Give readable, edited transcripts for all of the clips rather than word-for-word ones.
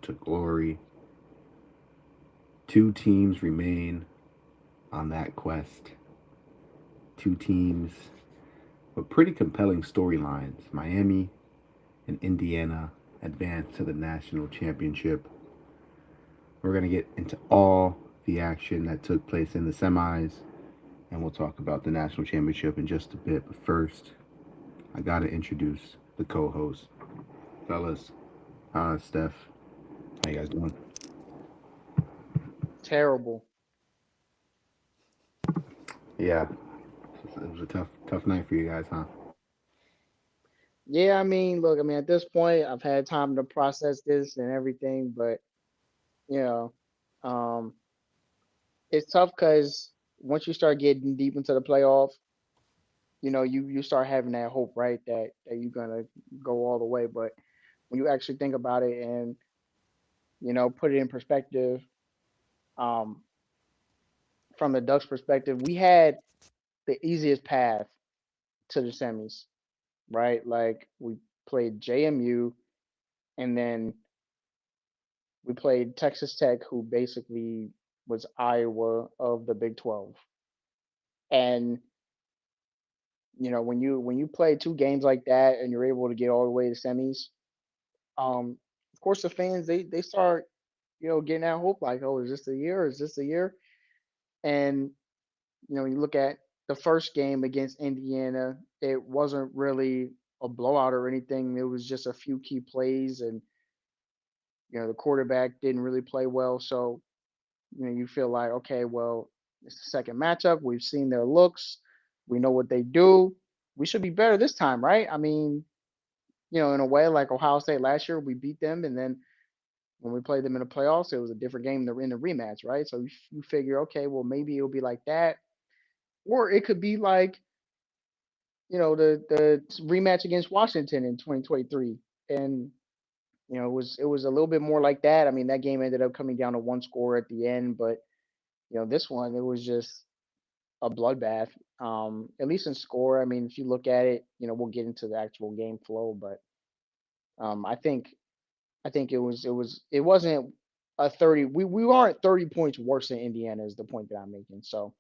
to glory. Two teams remain on that quest. Two teams with pretty compelling storylines. Miami and Indiana advance to the national championship. We're going to get into all the action that took place in the semis, and we'll talk about the national championship in just a bit. But first, I got to introduce the co host. Fellas, Steph, how you guys doing? Terrible. Yeah, it was a tough night for you guys, huh? Yeah, I mean, look, I mean, at this point, I've had time to process this and everything, but you know, um, it's tough because once you start getting deep into the playoff, you start having that hope, right, that you're gonna go all the way. But when you actually think about it and put it in perspective, um, from the Ducks' perspective, we had the easiest path to the semis, right? Like we played JMU, and then we played Texas Tech, who basically was Iowa of the Big 12. And when you play two games like that and you're able to get all the way to semis, of course the fans they start getting that hope like, oh, is this the year? Is this the year? And you look at the first game against Indiana, it wasn't really a blowout or anything. It was just a few key plays, and the quarterback didn't really play well. So you feel like, okay, well, it's the second matchup. We've seen their looks. We know what they do. We should be better this time, right? I mean, in a way, like Ohio State last year, we beat them, and then when we played them in the playoffs, it was a different game in the rematch, right? So you figure, okay, well, maybe it'll be like that, or it could be like the rematch against Washington in 2023, and it was a little bit more like that. I mean, that game ended up coming down to one score at the end, but this one, it was just a bloodbath. At least in score. I mean, if you look at it, we'll get into the actual game flow, but I think it wasn't a 30. We aren't 30 points worse than Indiana is the point that I'm making. So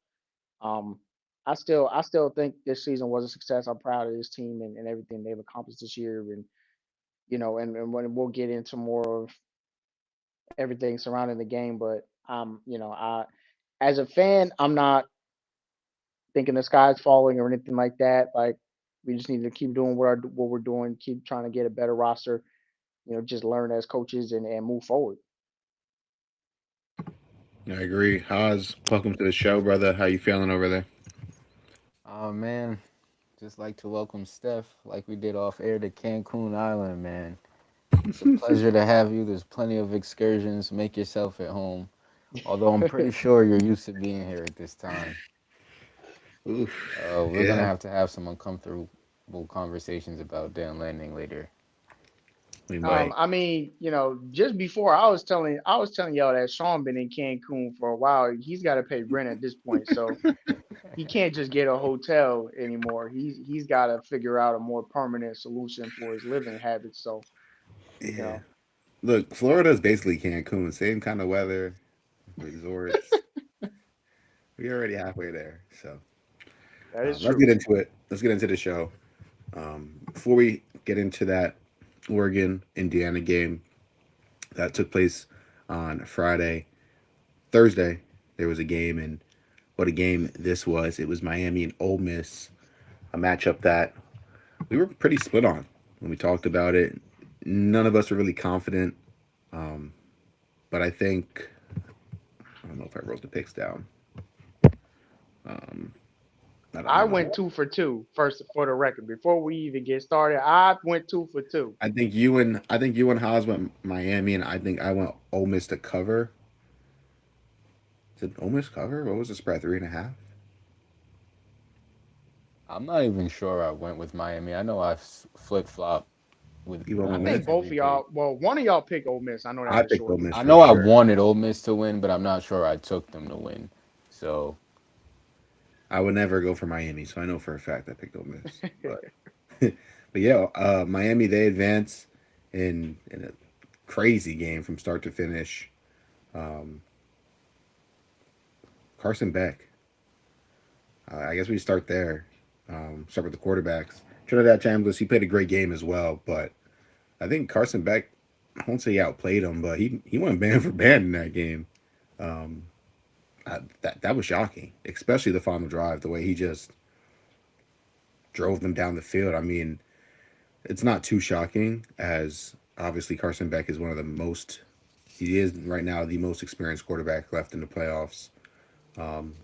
um, I still think this season was a success. I'm proud of this team and everything they've accomplished this year, and and when we'll get into more of everything surrounding the game, but I as a fan, I'm not thinking the sky's falling or anything like that. Like we just need to keep doing what we're doing, keep trying to get a better roster. Just learn as coaches and move forward. I agree. Haas, welcome to the show, brother. How you feeling over there? Oh man, just like to welcome Steph, like we did off air to Cancun Island, man. It's a pleasure to have you. There's plenty of excursions. Make yourself at home. Although I'm pretty sure you're used to being here at this time. Oof. We're gonna Yeah, have some uncomfortable conversations about Dan Landing later. we might. I mean, just before I was telling y'all that Sean been in Cancun for a while. He's got to pay rent at this point, so he can't just get a hotel anymore. He's got to figure out a more permanent solution for his living habits. So, you Yeah. know, Look, Florida is basically Cancun. Same kind of weather, resorts. We're already halfway there. So that is let's true. get into it. Let's get into the show. Before we get into that Oregon Indiana game that took place on Friday, Thursday, there was a game, and what a game this was. It was Miami and Ole Miss, a matchup that we were pretty split on when we talked about it. None of us were really confident, um, but I don't know if I wrote the picks down. Um, I don't I know. went 2 for 2 first for the record. Before we even get started, I went 2 for 2. I think you and Haas went Miami, and I think I went Ole Miss to cover. Did Ole Miss cover? What was the spread? 3.5. I'm not even sure I went with Miami. I know I flip flop with You went with I me. think almost both every of pick. y'all, well, one of y'all picked Ole Miss. I know that I for picked Ole sure. Miss I for know I sure. wanted Ole Miss to win, but I'm not sure I took them to win. So I would never go for Miami, so I know for a fact I picked Ole Miss. But but yeah, Miami they advance in a crazy game from start to finish. Um, Carson Beck. I guess we start there. Start with the quarterbacks. Trinidad Chambliss, he played a great game as well, but I think Carson Beck, I won't say he outplayed him, but he went band for band in that game. Um, that was shocking, especially the final drive, the way he just drove them down the field. I mean, it's not too shocking as obviously Carson Beck is one of the most, he is right now the most experienced quarterback left in the playoffs. Um,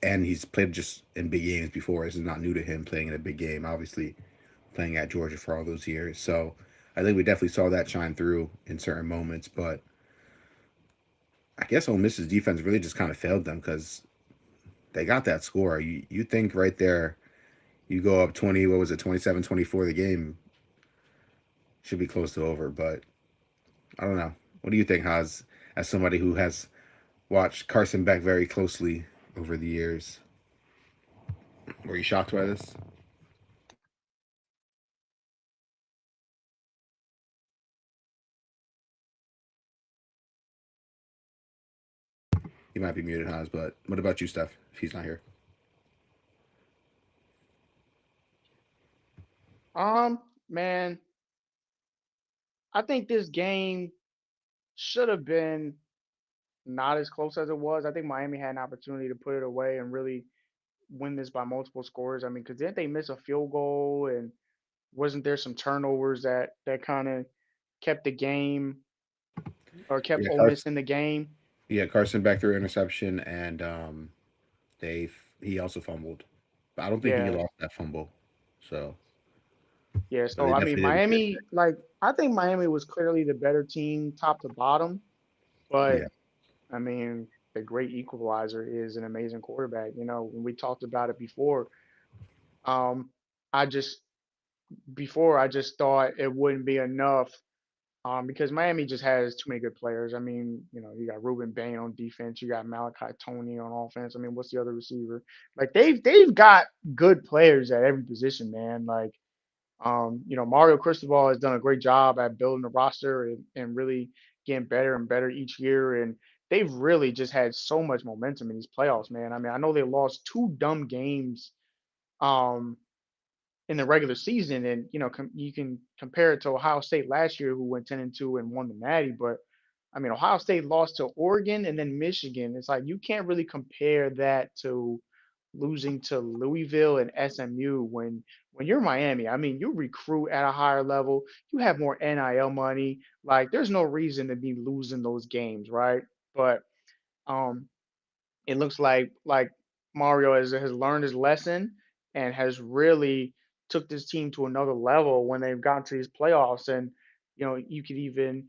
and he's played just in big games before. This is not new to him playing in a big game. Obviously, playing at Georgia for all those years. So I think we definitely saw that shine through in certain moments. But I guess Ole Miss's defense really just kind of failed them because they got that score. You think right there, you go up 20, what was it, 27-24, the game should be close to over. But I don't know. What do you think, Haas, as somebody who has watched Carson Beck very closely over the years? Were you shocked by this? He might be muted, Haas, but what about you, Steph, if he's not here? Man, I think this game should have been not as close as it was. I think Miami had an opportunity to put it away and really win this by multiple scores. I mean, because didn't they miss a field goal and wasn't there some turnovers that kind of kept the game or kept Yeah, Ole Miss Carson. in the game? Yeah, Carson Beck threw interception, and they he also fumbled. But I don't think he Yeah, lost that fumble. So, yeah. but So they I mean, definitely didn't win. Miami, like I think Miami was clearly the better team, top to bottom. But Yeah, I mean, the great equalizer is an amazing quarterback. You know, when we talked about it before, um, I just I just thought it wouldn't be enough because Miami just has too many good players. I mean, you know, you got Ruben Bain on defense, you got Malachi Tony on offense. I mean, what's the other receiver? Like they've got good players at every position, man. Like you know, Mario Cristobal has done a great job at building the roster and really getting better and better each year. And they've really just had so much momentum in these playoffs, man. I mean, I know they lost two dumb games um in the regular season, and you know, you can compare it to Ohio State last year, who went 10-2 and won the Natty. But I mean, Ohio State lost to Oregon and then Michigan. It's like you can't really compare that to losing to Louisville and SMU when you're Miami. I mean, you recruit at a higher level, you have more NIL money. Like, there's no reason to be losing those games, right? But um, it looks like Mario has learned his lesson and has really took this team to another level when they've gotten to these playoffs. And you know, you could even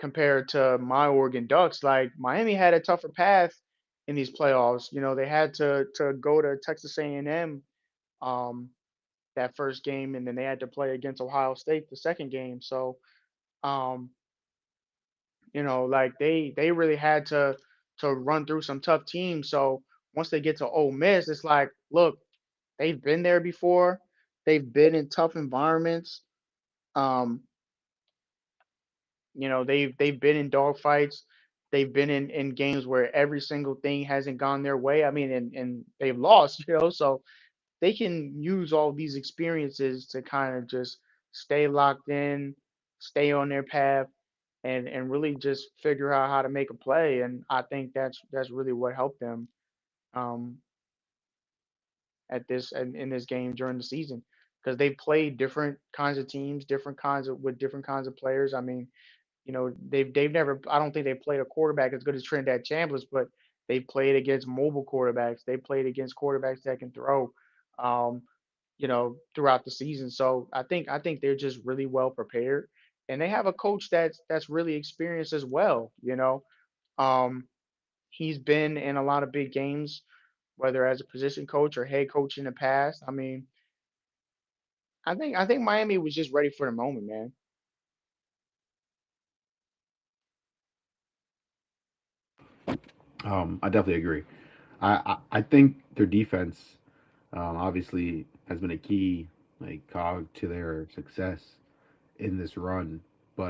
compare it to my Oregon Ducks. Like Miami had a tougher path in these playoffs. You know, they had to go to Texas A&M um, that first game, and then they had to play against Ohio State the second game. So um, you know, like they really had to run through some tough teams. So once they get to Ole Miss, it's like, look, they've been there before. They've been in tough environments. Um, you know, they've been in dogfights. They've been in games where every single thing hasn't gone their way. I mean, and they've lost, you know, so they can use all these experiences to kind of just stay locked in, stay on their path, and really just figure out how to make a play. And I think that's really what helped them um, at this in this game during the season because they played different kinds of teams, different kinds of with different kinds of players. I mean, you know, they've never. I don't think they played a quarterback as good as Trinidad Chambliss, but they played against mobile quarterbacks. They played against quarterbacks that can throw. Um, you know, throughout the season. So I think they're just really well prepared, and they have a coach that's really experienced as well. You know, um, he's been in a lot of big games, whether as a position coach or head coach in the past. I mean, I think Miami was just ready for the moment, man. I definitely agree. I think their defense obviously has been a key like cog to their success in this run.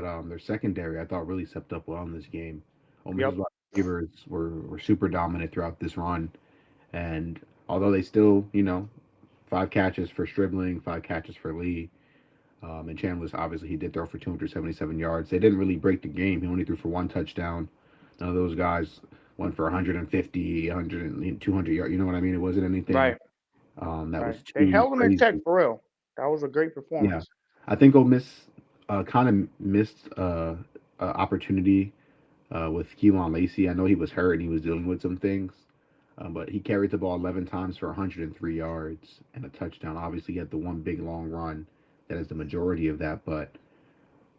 but their secondary I thought really stepped up well in this game. Ole Miss's Yep. wide receivers were super dominant throughout this run, and although they still, 5 catches for Stribling, 5 catches for Lee, and Chandler's obviously he did throw for 277 yards. They didn't really break the game. He only threw for 1 touchdown. None of those guys went for 150, 100, 200 yards. You know what I mean? It wasn't anything Right. that Right. was They too held them in check crazy. for real. That was a great Yeah, performance. I think Ole Miss kind of missed opportunity with Keelan Lacey. I know he was hurt and he was dealing with some things, but he carried the ball 11 times for 103 yards and a touchdown. Obviously, he had the one big long run that is the majority of that, but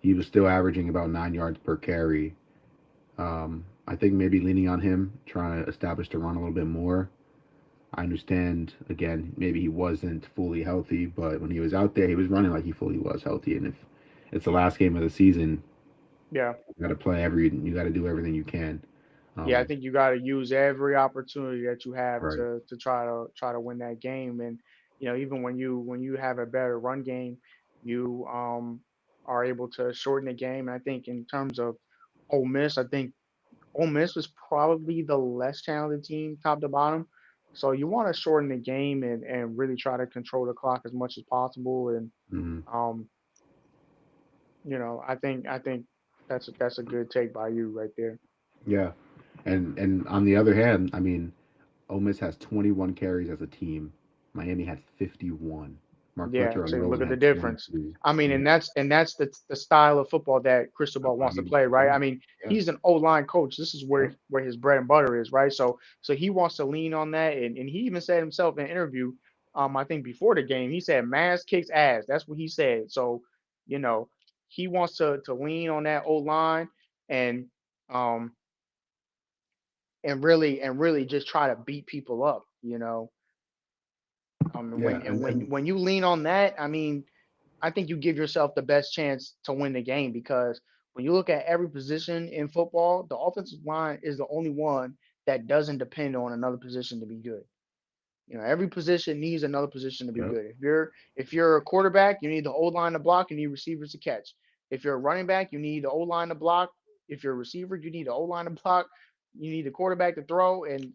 he was still averaging about 9 yards per carry. I think maybe leaning on him, trying to establish the run a little bit more. I understand, again, maybe he wasn't fully healthy, but when he was out there, he was running like he fully was healthy. And if it's the last game of the season, Yeah. you got to you got to do everything you can. Yeah, I Um, think you got to use every opportunity that you have right. to try to win that game. And even when you have a better run game, you are able to shorten the game. And I think in terms of Ole Miss, I think Ole Miss was probably the less talented team, top to bottom. So you want to shorten the game and really try to control the clock as much as possible. And Hmm. um, I think that's a good take by you right there. Yeah. And on the other hand, I mean, Ole Miss has 21 carries as a team. Miami had 51. Mark Yeah, Fletcher so you look alone at the had difference. 23. I mean, Yeah. and that's the style of football that Cristobal I wants to mean, play, right? yeah. I mean, Yeah. he's an O line coach. This is Yeah. where his bread and butter is, right? So he wants to lean on that, and he even said himself in an interview, I think before the game, he said, "Mass kicks ass." That's what he said. So, you know, he wants to lean on that O line and um and really just try to beat people up. And Yeah. when you lean on that, I mean, I think you give yourself the best chance to win the game because when you look at every position in football, the offensive line is the only one that doesn't depend on another position to be good. Every position needs another position to be Yep. good. If you're a quarterback, you need the O line to block, you need receivers to catch. If you're a running back, you need the O line to block. If you're a receiver, you need the O line to block. You need the quarterback to throw, and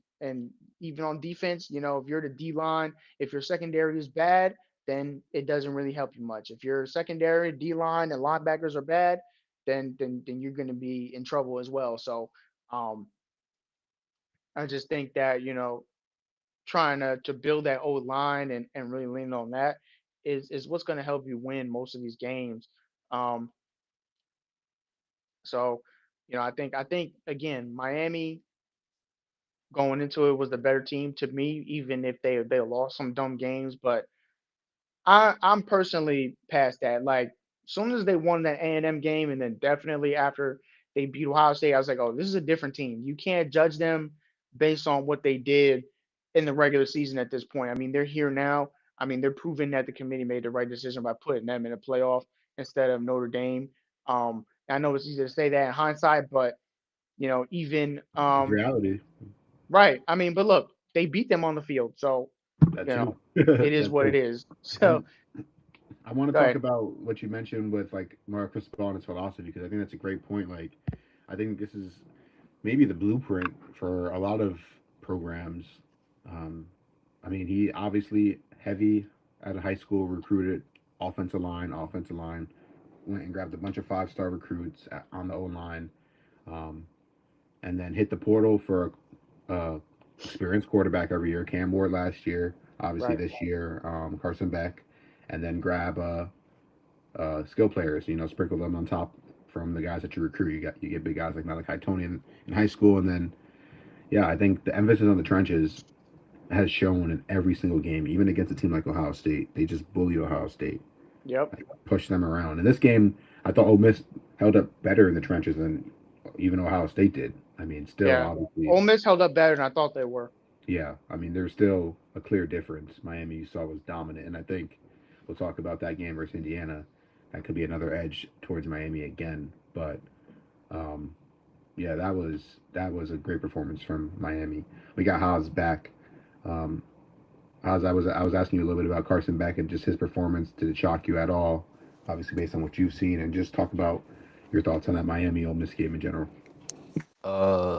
even on defense, if you're the D line, if your secondary is bad, then it doesn't really help you much. If your secondary, D line, and linebackers are bad, then you're going to be in trouble as well. So um, I just think that trying to build that old line and really lean on that is what's going to help you win most of these games. Um, so I think again, Miami going into it was the better team to me, even if they lost some dumb games. But I'm personally past that. Like, soon as they won that A&M game, and then definitely after they beat Ohio State, I was like, oh, this is a different team. You can't judge them based on what they did in the regular season at this point. I mean, they're here now. I mean, they're proving that the committee made the right decision by putting them in a playoff instead of Notre Dame. I know it's easy to say that in hindsight, but even It's reality. right. I mean, but look, they beat them on the field, so That you too. know it is That what it too. is. And So I want to go talk ahead. about what you mentioned with like Mark Cristobal and his philosophy because I think that's a great point. Like, I think this is maybe the blueprint for a lot of programs. Um, I mean, he obviously heavy at a high school recruited offensive line, went and grabbed a bunch of 5-star recruits on the O line, um, and then hit the portal for a experienced quarterback every year. Cam Ward last year, obviously Right. this year, Carson Beck, and then grab skill players. Sprinkle them on top from the guys that you recruit. You get big guys like Malachi Tony in high school, and then yeah, I think the emphasis on the trenches has shown in every single game, even against a team like Ohio State. They just bully Ohio State, Yep. like, push them around. In this game, I thought Ole Miss held up better in the trenches than even Ohio State did. I mean, still Yeah. obviously, Ole Miss held up better than I thought they were. yeah. I mean, there's still a clear difference. Miami you saw was dominant, and I think we'll talk about that game versus Indiana. That could be another edge towards Miami again, but um, yeah, that was a great performance from Miami. We got Haas back. Um, Haas, I was asking you a little bit about Carson Beck and just his performance. Did it shock you at all? Obviously, based on what you've seen, and just talk about Your thoughts on that Miami Ole Miss game in general?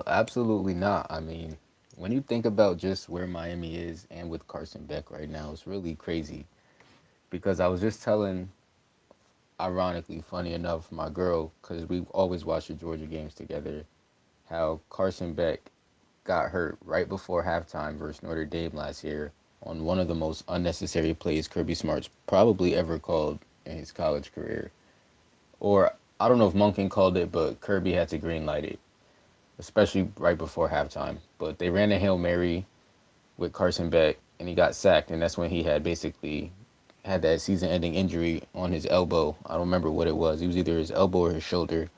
Absolutely not. I mean, when you think about just where Miami is and with Carson Beck right now, it's really crazy because I was just telling, ironically, funny enough, my girl, because we always watch the Georgia games together, how Carson Beck got hurt right before halftime versus Notre Dame last year on one of the most unnecessary plays Kirby Smart's probably ever called in his college career. Or I don't know if Monken called it, but Kirby had to green light it, especially right before halftime. But they ran a Hail Mary with Carson Beck and he got sacked, and that's when he had basically had that season-ending injury on his elbow. I don't remember what it was. It was either his elbow or his shoulder,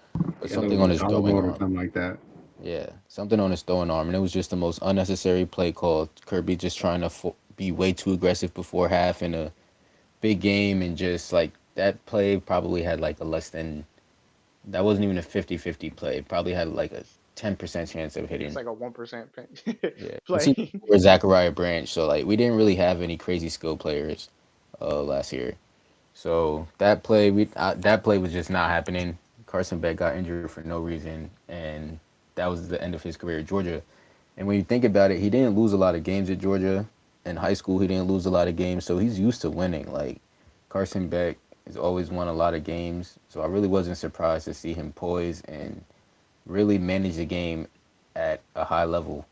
but Yeah, that something was on a his throwing collarbone or arm. something like that. Yeah, something on his throwing arm, and it was just the most unnecessary play call. Kirby just trying to be way too aggressive before half in a big game, and just like that play probably had like a less than that wasn't even a 50-50 play. It probably had like a 10% chance of It's hitting. like a 1% Yeah, it's play. for Zachariah Branch, so like we didn't really have any crazy skill players last year. So that play was just not happening. Carson Beck got injured for no reason, and that was the end of his career at Georgia. And when you think about it, he didn't lose a lot of games at Georgia. In high school, he didn't lose a lot of games, so he's used to winning. Like Carson Beck has always won a lot of games, so I really wasn't surprised to see him poise and really manage the game at a high level.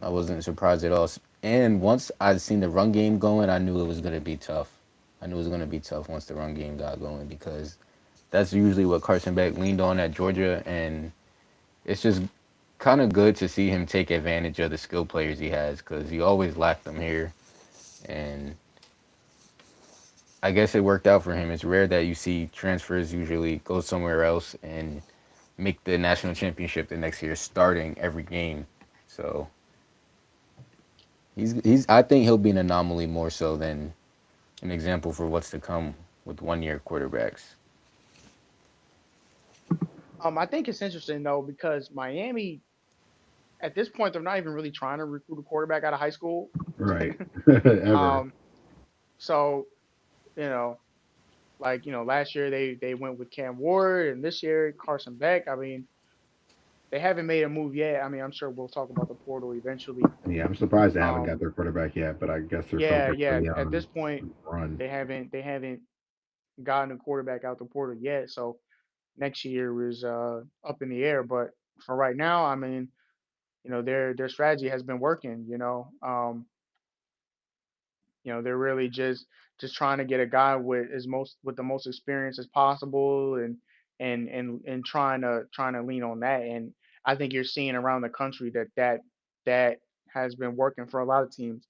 I wasn't surprised at all. And once I seen the run game going, I knew it was gonna be tough. I knew it was gonna be tough once the run game got going because that's usually what Carson Beck leaned on at Georgia, and it's just kind of good to see him take advantage of the skill players he has because he always lacked them here, and I guess it worked out for him. It's rare that you see transfers usually go somewhere else and make the national championship the next year, starting every game. So he's I think he'll be an anomaly more so than an example for what's to come with 1 year quarterbacks. I think it's interesting though because Miami at this point they're not even really trying to recruit a quarterback out of high school. Right. Ever. um, so you know, last year they went with Cam Ward, and this year Carson Beck. I mean, they haven't made a move yet. I mean, I'm sure we'll talk about the portal eventually. Yeah, I'm surprised they haven't got Um, their quarterback yet, but I guess they're yeah, focused yeah. really At on this point, run. they haven't gotten a quarterback out the portal yet. So next year is up in the air. But for right now, I mean, their strategy has been working. They're really just trying to get a guy with the most experience as possible, and trying to lean on that. And I think you're seeing around the country that has been working for a lot of teams.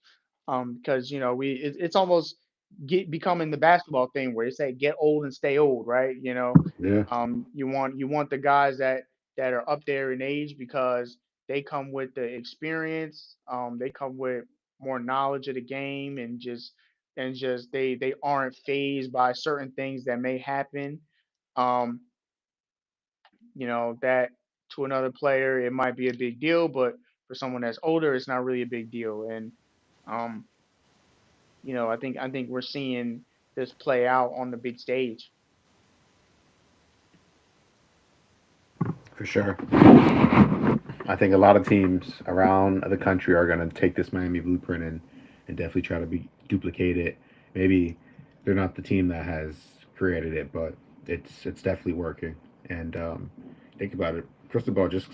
Because it's almost becoming the basketball thing where they say get old and stay old, right? Yeah. You want the guys that are up there in age because they come with the experience. They come with more knowledge of the game, and just they aren't phased by certain things that may happen. Um, that to another player it might be a big deal, but for someone that's older, it's not really a big deal. And um, I think we're seeing this play out on the big stage. For sure. I think a lot of teams around the country are going to take this Miami blueprint and definitely try to duplicate it. Maybe they're not the team that has created it, but it's definitely working. And think about it, Cristobal just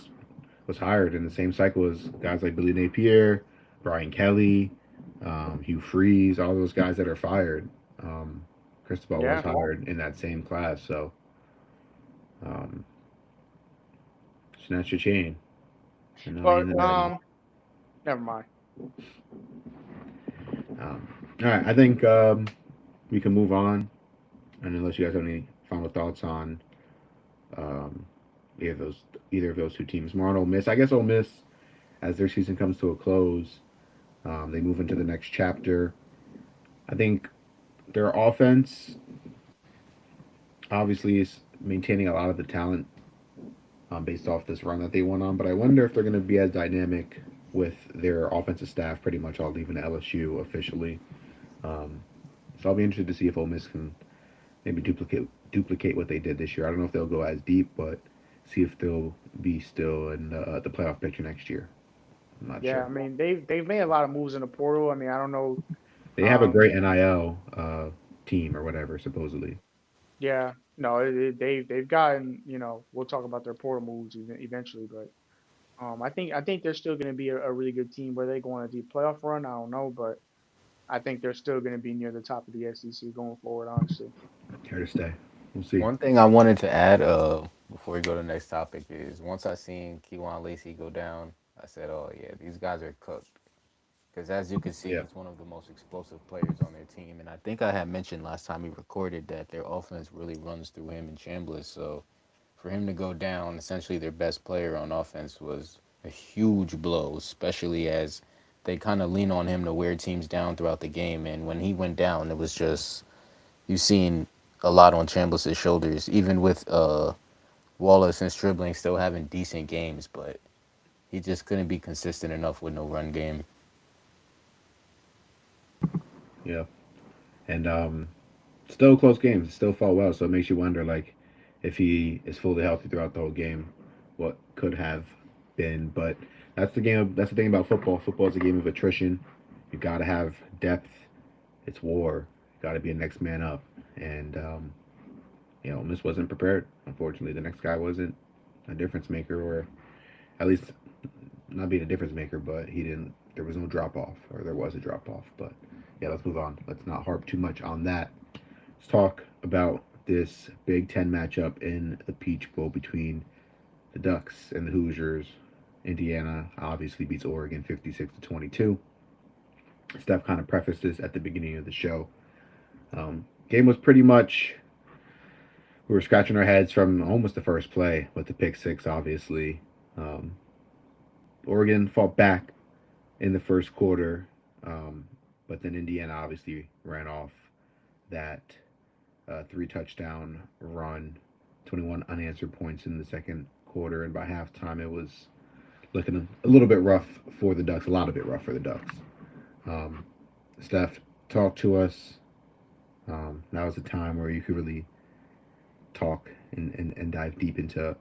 was hired in the same cycle as guys like Billy Napier, Brian Kelly, Hugh Freeze, all those guys that are fired. Um, Cristobal was Yeah. hired in that same class, so um, snatch your chain. You know, But in the never mind. Um, all right, I think we can move on, and unless you guys have any final thoughts on um, either of those either of those two teams, more on Ole Miss. I guess Ole Miss, as their season comes to a close, they move into the next chapter. I think their offense obviously is maintaining a lot of the talent based off this run that they went on, but I wonder if they're going to be as dynamic with their offensive staff pretty much all leaving LSU officially. Um, so I'll be interested to see if Ole Miss can maybe duplicate what they did this year. I don't know if they'll go as deep, but see if they'll be still in the playoff picture next year. I'm not Yeah, sure. I mean they've made a lot of moves in the portal. I mean, I don't know. They have a Um, great NIL team or whatever, supposedly. yeah, no, they've gotten, we'll talk about their portal moves eventually, but I think they're still going to be a really good team. Whether they go on a deep playoff run, I don't know, but I think they're still going to be near the top of the SEC going forward. Honestly. Here to stay. We'll see. One thing I wanted to add before we go to the next topic is once I seen Keywan Lacey go down, I said, "Oh yeah, these guys are cooked." Because as you can see, Yeah. he's one of the most explosive players on their team, and I think I had mentioned last time we recorded that their offense really runs through him and Chambliss. So for him to go down, essentially their best player on offense was a huge blow, especially as they kind of lean on him to wear teams down throughout the game. And when he went down, it was just you've seen a lot on Chambliss's shoulders, even with Wallace and Stribling still having decent games, but he just couldn't be consistent enough with no run game. Yeah. And still close games. Still fought well. So it makes you wonder, like, if he is fully healthy throughout the whole game, what could have been. But that's the game. That's the thing about football. Football is a game of attrition. You got to have depth. It's war. Got to be a next man up. And Ole Miss wasn't prepared. Unfortunately, the next guy wasn't a difference maker, or at least not being a difference maker, but he didn't. There was no drop off, or there was a drop off. But yeah, let's move on. Let's not harp too much on that. Let's talk about this Big Ten matchup in the Peach Bowl between the Ducks and the Hoosiers. Indiana obviously beats Oregon 56-22. Steph kind of prefaced this at the beginning of the show. Game was pretty much we were scratching our heads from almost the first play with the pick six. Obviously, um, Oregon fought back in the first quarter, but then Indiana obviously ran off that three touchdown run, 21 unanswered points in the second quarter, and by halftime it was looking a little bit rough for the Ducks, a lot of bit rough for the Ducks. Um, Steph, talk to us. That was a time where you could really talk and dive deep into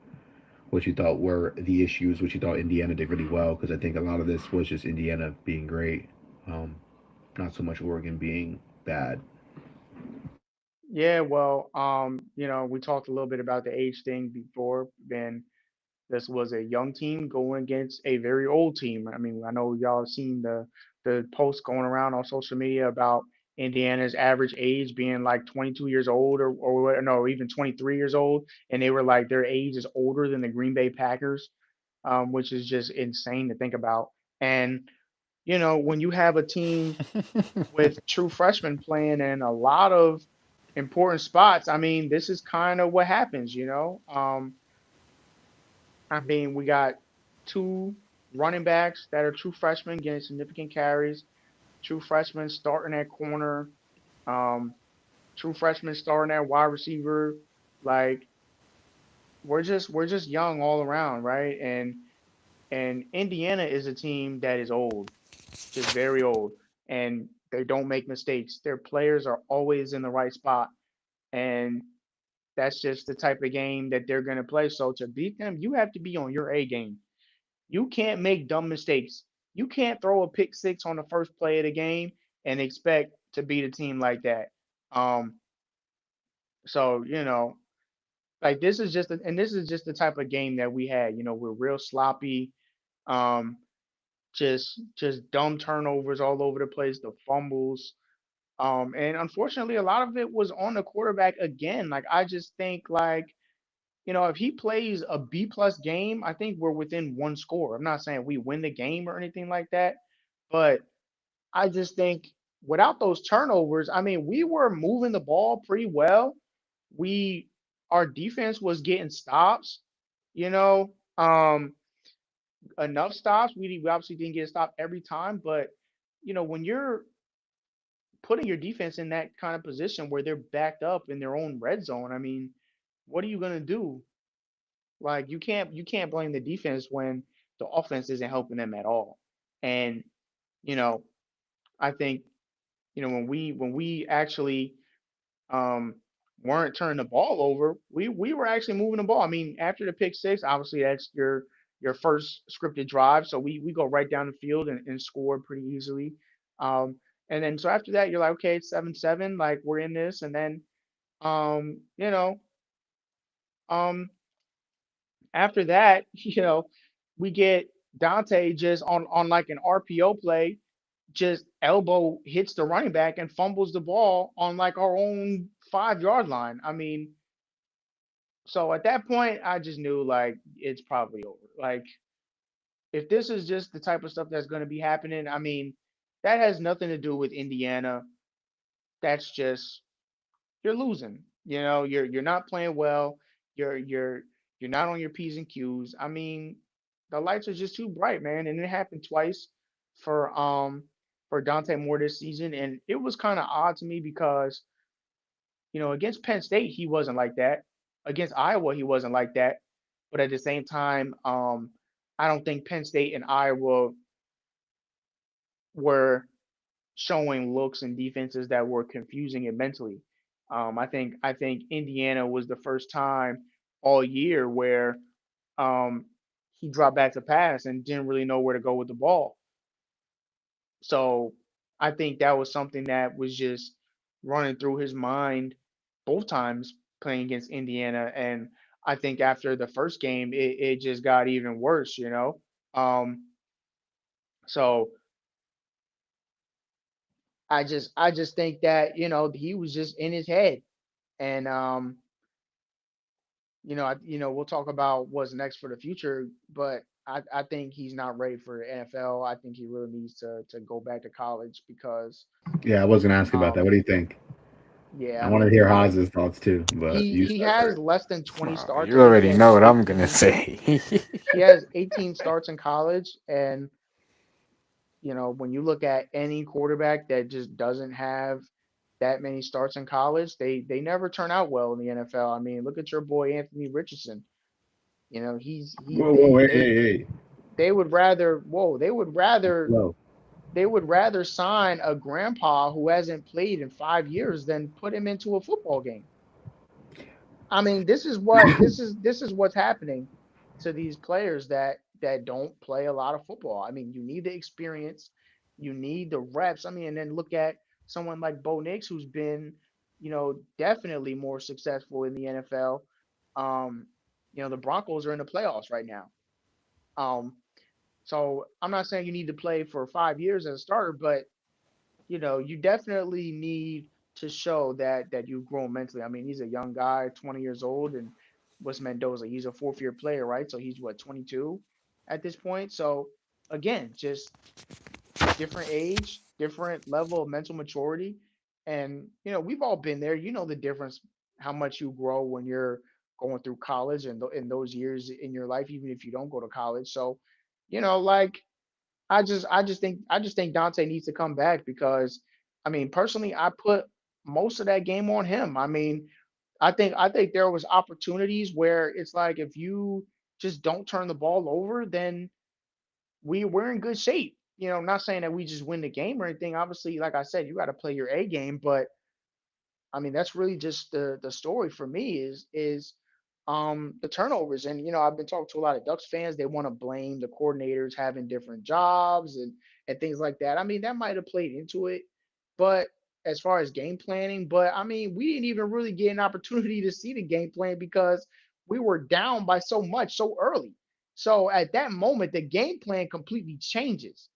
what you thought were the issues, what you thought Indiana did really well, because I think a lot of this was just Indiana being great, um, not so much Oregon being bad. Yeah, well, we talked a little bit about the age thing before. Then this was a young team going against a very old team. I mean, I know y'all have seen the posts going around on social media about Indiana's average age being like 22 years old or no, even 23 years old, and they were like their age is older than the Green Bay Packers, which is just insane to think about. And when you have a team with true freshmen playing in a lot of important spots, I mean, this is kind of what happens. I mean, we got two running backs that are true freshmen getting significant carries, true freshmen starting at corner, um, true freshmen starting at wide receiver. Like we're just young all around, right? And Indiana is a team that is old, just very old, and they don't make mistakes. Their players are always in the right spot, and that's just the type of game that they're going to play. So to beat them, you have to be on your A game. You can't make dumb mistakes. You can't throw a pick six on the first play of the game and expect to beat a team like that. Um, so like this is just the type of game that we had. We're real sloppy. Um, just dumb turnovers all over the place, the fumbles. And unfortunately, a lot of it was on the quarterback again. Like I just think like if he plays a B plus game, I think we're within one score. I'm not saying we win the game or anything like that, but I just think without those turnovers, I mean, we were moving the ball pretty well. We Our defense was getting stops, you know, um, enough stops. We obviously didn't get a stop every time, but when you're putting your defense in that kind of position where they're backed up in their own red zone, I mean, what are you gonna do? Like you can't blame the defense when the offense isn't helping them at all. And you know, I think when we actually um weren't turning the ball over. We were actually moving the ball. I mean, after the pick six, obviously that's your first scripted drive. So we go right down the field and score pretty easily. Um, and then so after that, you're like, okay, it's 7-7, like we're in this. And then um, you know, um, after that, we get Dante just on like an RPO play, just elbow hits the running back and fumbles the ball on like our own 5 yard line. I mean, so at that point, I just knew like it's probably over. Like if this is just the type of stuff that's going to be happening, I mean, that has nothing to do with Indiana. That's just you're losing. You're not playing well. You're not on your P's and Q's. I mean, the lights are just too bright, man. And it happened twice for Dante Moore this season, and it was kind of odd to me because against Penn State he wasn't like that. Against Iowa he wasn't like that. But at the same time, I don't think Penn State and Iowa were showing looks and defenses that were confusing it mentally. I think Indiana was the first time all year where um, he dropped back to pass and didn't really know where to go with the ball. So I think that was something that was just running through his mind both times playing against Indiana. And I think after the first game, it just got even worse. Um, so I just think that he was just in his head, and we'll talk about what's next for the future, but I think he's not ready for the NFL. I think he really needs to go back to college because Yeah, I was gonna ask about that. um What do you think? yeah, I I want to mean hear Haz's thoughts too, but he you he start has first. less than 20 Oh, starts. I you think he already has know what I'm gonna 18. say. He has 18 starts in college, and when you look at any quarterback that just doesn't have that many starts in college, they never turn out well in the NFL. I mean, look at your boy Anthony Richardson. He's he Whoa, whoa, hey, they hey, hey, they would rather whoa slow. they would rather sign a grandpa who hasn't played in 5 years than put him into a football game. I mean, this is what's happening to these players that don't play a lot of football. I mean, you need the experience, you need the reps. I mean, and then look at someone like Bo Nix, who's been, definitely more successful in the NFL. Um, the Broncos are in the playoffs right now. Um, so I'm not saying you need to play for 5 years as a starter, but you definitely need to show that you've grown mentally. I mean, he's a young guy, 20 years old, and what's Mendoza? He's a fourth year player, right? So he's what, 22 at this point. So again, just different age, different level of mental maturity, and we've all been there. You know the difference, how much you grow when you're going through college and in those years in your life, even if you don't go to college. So, like I just think Dante needs to come back because I mean personally I put most of that game on him. I mean, I think there was opportunities where it's like if you just don't turn the ball over, then we're in good shape. I'm not saying that we just win the game or anything. Obviously, like I said, you got to play your A game, but I mean, that's really just the story for me is the turnovers. And I've been talking to a lot of Ducks fans. They want to blame the coordinators having different jobs and things like that. I mean, that might have played into it, but as far as game planning, but I mean, we didn't even really get an opportunity to see the game plan because we were down by so much so early. So at that moment, the game plan completely changes.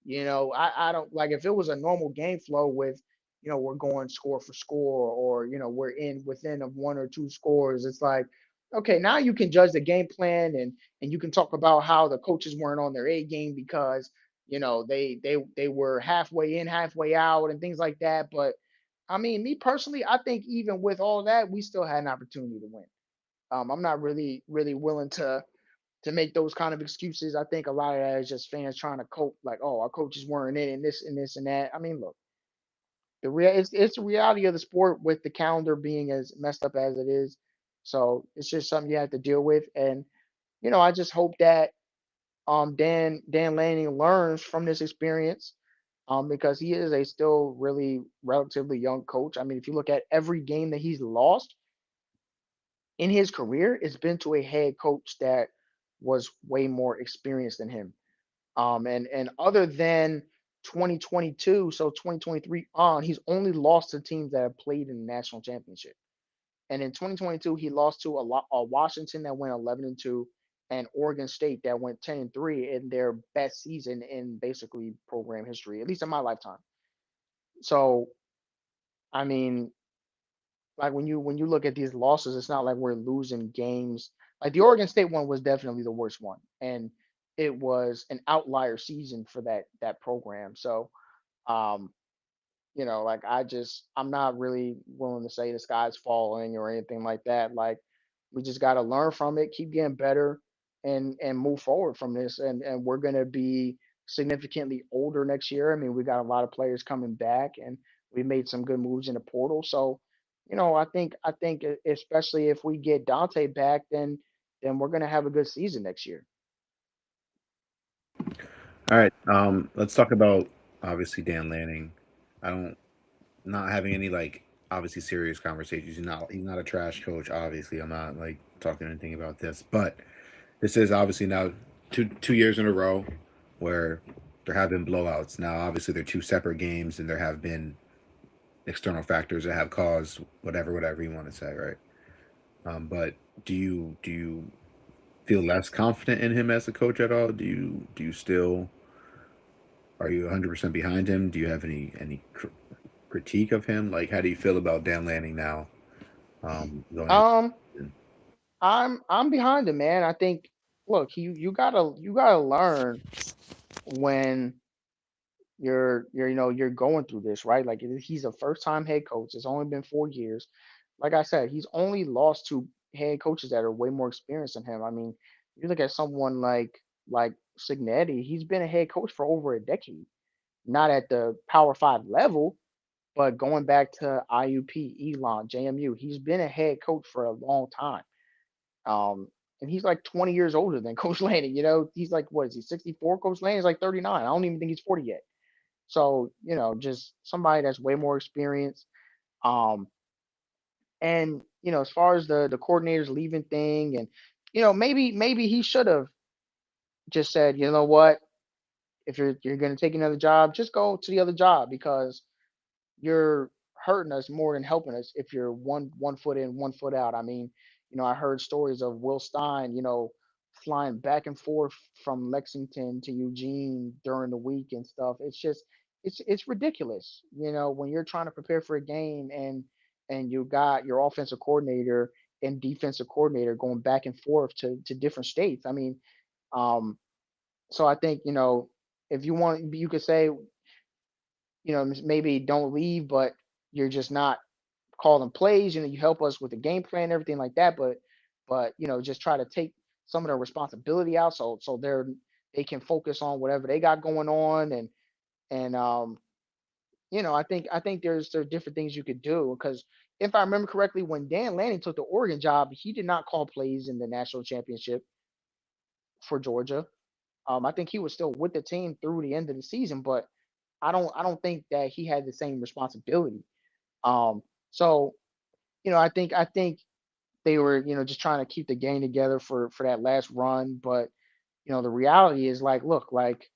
I don't like if it was a normal game flow with, we're going score for score or, we're in within of one or two scores. It's like, okay, now you can judge the game plan and you can talk about how the coaches weren't on their A game because, they were halfway in, halfway out and things like that. But I mean, me personally, I think even with all that, we still had an opportunity to win. I'm not really, really willing to make those kind of excuses. I think a lot of that is just fans trying to cope, like, oh, our coaches weren't in and this and this and that. I mean, look, it's the reality of the sport with the calendar being as messed up as it is. So it's just something you have to deal with. And I just hope that Dan Lanning learns from this experience because he is a still really relatively young coach. I mean, if you look at every game that he's lost in his career, it's been to a head coach that was way more experienced than him. And other than 2022, so 2023 on, he's only lost to teams that have played in the national championship. And in 2022, he lost to a Washington that went 11-2, and Oregon State that went 10-3 in their best season in basically program history, at least in my lifetime. So, I mean, like when you look at these losses, it's not like we're losing games. Like the Oregon State one was definitely the worst one, and it was an outlier season for that program. So, um, like I'm not really willing to say the sky's falling or anything like that. Like we just got to learn from it, keep getting better, and move forward from this. And we're gonna be significantly older next year. I mean, we got a lot of players coming back, and we made some good moves in the portal. So, I think especially if we get Dante back, then we're gonna have a good season next year. All right. Let's talk about obviously Dan Lanning. I don't not having any like obviously serious conversations. He's not a trash coach. Obviously, I'm not like talking anything about this, but this is obviously now two years in a row where there have been blowouts. Now, obviously, they're two separate games, and there have been external factors that have caused whatever you want to say, right? But do you feel less confident in him as a coach at all? Do you still are you 100% behind him? Do you have any critique of him? Like, how do you feel about Dan Lanning now? Going into Um, the season? I'm behind him, man. I think look, you gotta learn when you're going through this, right? Like he's a first time head coach. It's only been 4 years. Like I said, he's only lost to head coaches that are way more experienced than him. I mean, you look at someone like Signetti, he's been a head coach for over a decade. Not at the Power Five level, but going back to IUP, Elon, JMU, he's been a head coach for a long time. Um, and he's like 20 years older than Coach Lanning. He's like, what is he, 64? Coach Lanning's like 39. I don't even think he's 40 yet. So, just somebody that's way more experienced. Um, and as far as the coordinators leaving thing, and maybe he should have just said, you know what, if you're gonna take another job, just go to the other job because you're hurting us more than helping us if you're one foot in, 1 foot out. I mean, I heard stories of Will Stein, flying back and forth from Lexington to Eugene during the week and stuff. It's just it's ridiculous, when you're trying to prepare for a game and you got your offensive coordinator and defensive coordinator going back and forth to different states. I mean, um, so I think, if you want, you could say, maybe don't leave, but you're just not calling plays. You help us with the game plan, everything like that. But just try to take some of the responsibility out, so they can focus on whatever they got going on, and I think there's different things you could do because if I remember correctly, when Dan Lanning took the Oregon job, he did not call plays in the national championship for Georgia. I think he was still with the team through the end of the season, but I don't think that he had the same responsibility. So I think they were just trying to keep the game together for that last run, but the reality is like, look, like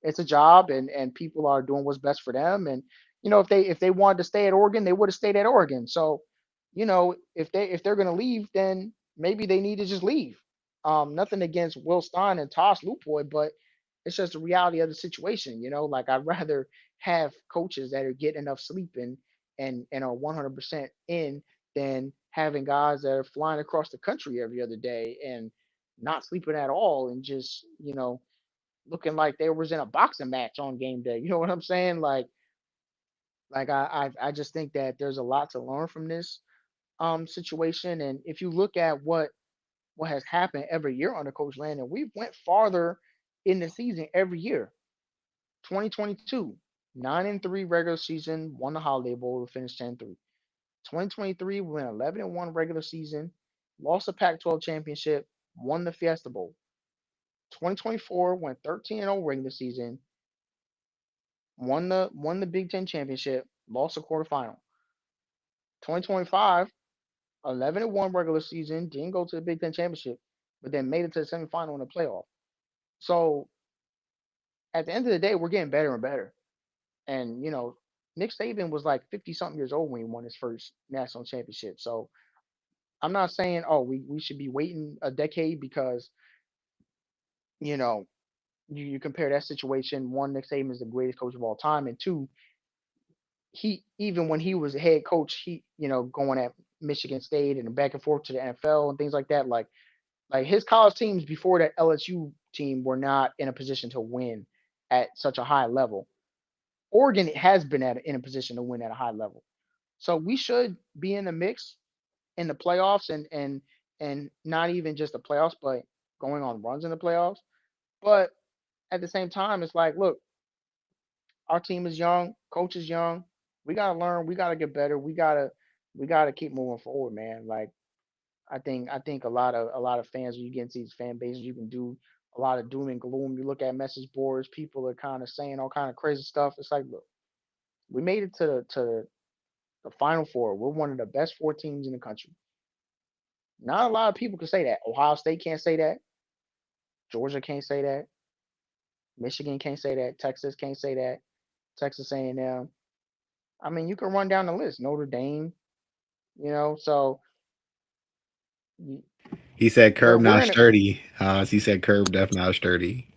it's a job and people are doing what's best for them. And if they wanted to stay at Oregon, they would have stayed at Oregon. So, if they're gonna leave, then maybe they need to just leave. Nothing against Will Stein and Toss Lupoy, but it's just the reality of the situation. Like I'd rather have coaches that are getting enough sleep and are 100% in than having guys that are flying across the country every other day and not sleeping at all and just looking like they was in a boxing match on game day. You know what I'm saying? Like I just think that there's a lot to learn from this situation. And if you look at what has happened every year under Coach Landon, we've went farther in the season every year. 2022, 9-3 regular season, won the Holiday Bowl to finish 10-3. 2023, we went 11-1 regular season, lost the Pac-12 championship, won the Fiesta Bowl. 2024 went 13-0 regular season, won the Big Ten championship, lost the quarterfinal. 2025, 11-1 regular season, didn't go to the Big Ten championship, but then made it to the semifinal in the playoff. So at the end of the day, we're getting better and better. And Nick Saban was like 50 something years old when he won his first national championship. So I'm not saying, oh, we should be waiting a decade because you know you compare that situation. One, Nick Saban is the greatest coach of all time, and two, he even when he was a head coach, he going at Michigan State and back and forth to the NFL and things like that. Like his college teams before that LSU team were not in a position to win at such a high level. Oregon has been in a position to win at a high level, so we should be in the mix in the playoffs and not even just the playoffs, but going on runs in the playoffs. But at the same time, it's like, look, our team is young, coach is young. We gotta learn. We gotta get better. We gotta keep moving forward, man. Like I think a lot of fans when you get into these fan bases, you can do a lot of doom and gloom. You look at message boards, people are kind of saying all kind of crazy stuff. It's like, look, we made it to the Final Four. We're one of the best four teams in the country. Not a lot of people can say that. Ohio State can't say that. Georgia can't say that. Michigan can't say that. Texas can't say that. Texas A&M. I mean, you can run down the list. Notre Dame. So y- He said we're curb we're not in a sturdy. He said curb def not sturdy.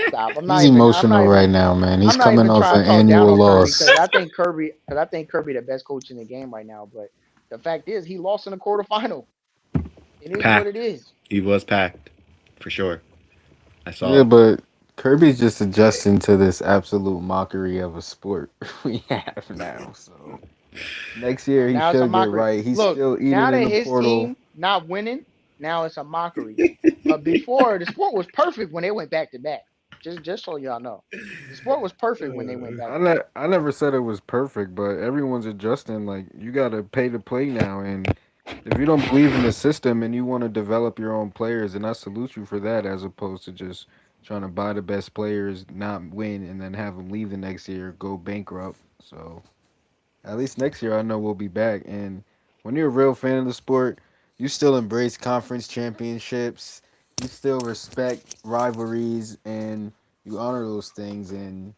stop. I'm He's not even. I'm not emotional right even. now, man. He's I'm not coming even off trying an to talk down annual on Kirby loss. because I think Kirby the best coach in the game right now. But the fact is, he lost in the quarterfinal. It is what it Packed. is. He was packed for sure. I saw Yeah, it. but Kirby's just adjusting to this absolute mockery of a sport we have now. So next year he Now it's a should get mockery. right. He's Look, still eating now in that the his portal. team not winning, now it's a mockery. But before the sport was perfect when they went back to back. Just so y'all know, the sport was perfect when they went back to back. I never said it was perfect, but everyone's adjusting. Like you got to pay to play now, and if you don't believe in the system and you want to develop your own players, and I salute you for that, as opposed to just trying to buy the best players, not win, and then have them leave the next year, go bankrupt. So at least next year, I know we'll be back. And when you're a real fan of the sport, you still embrace conference championships. You still respect rivalries, and you honor those things, and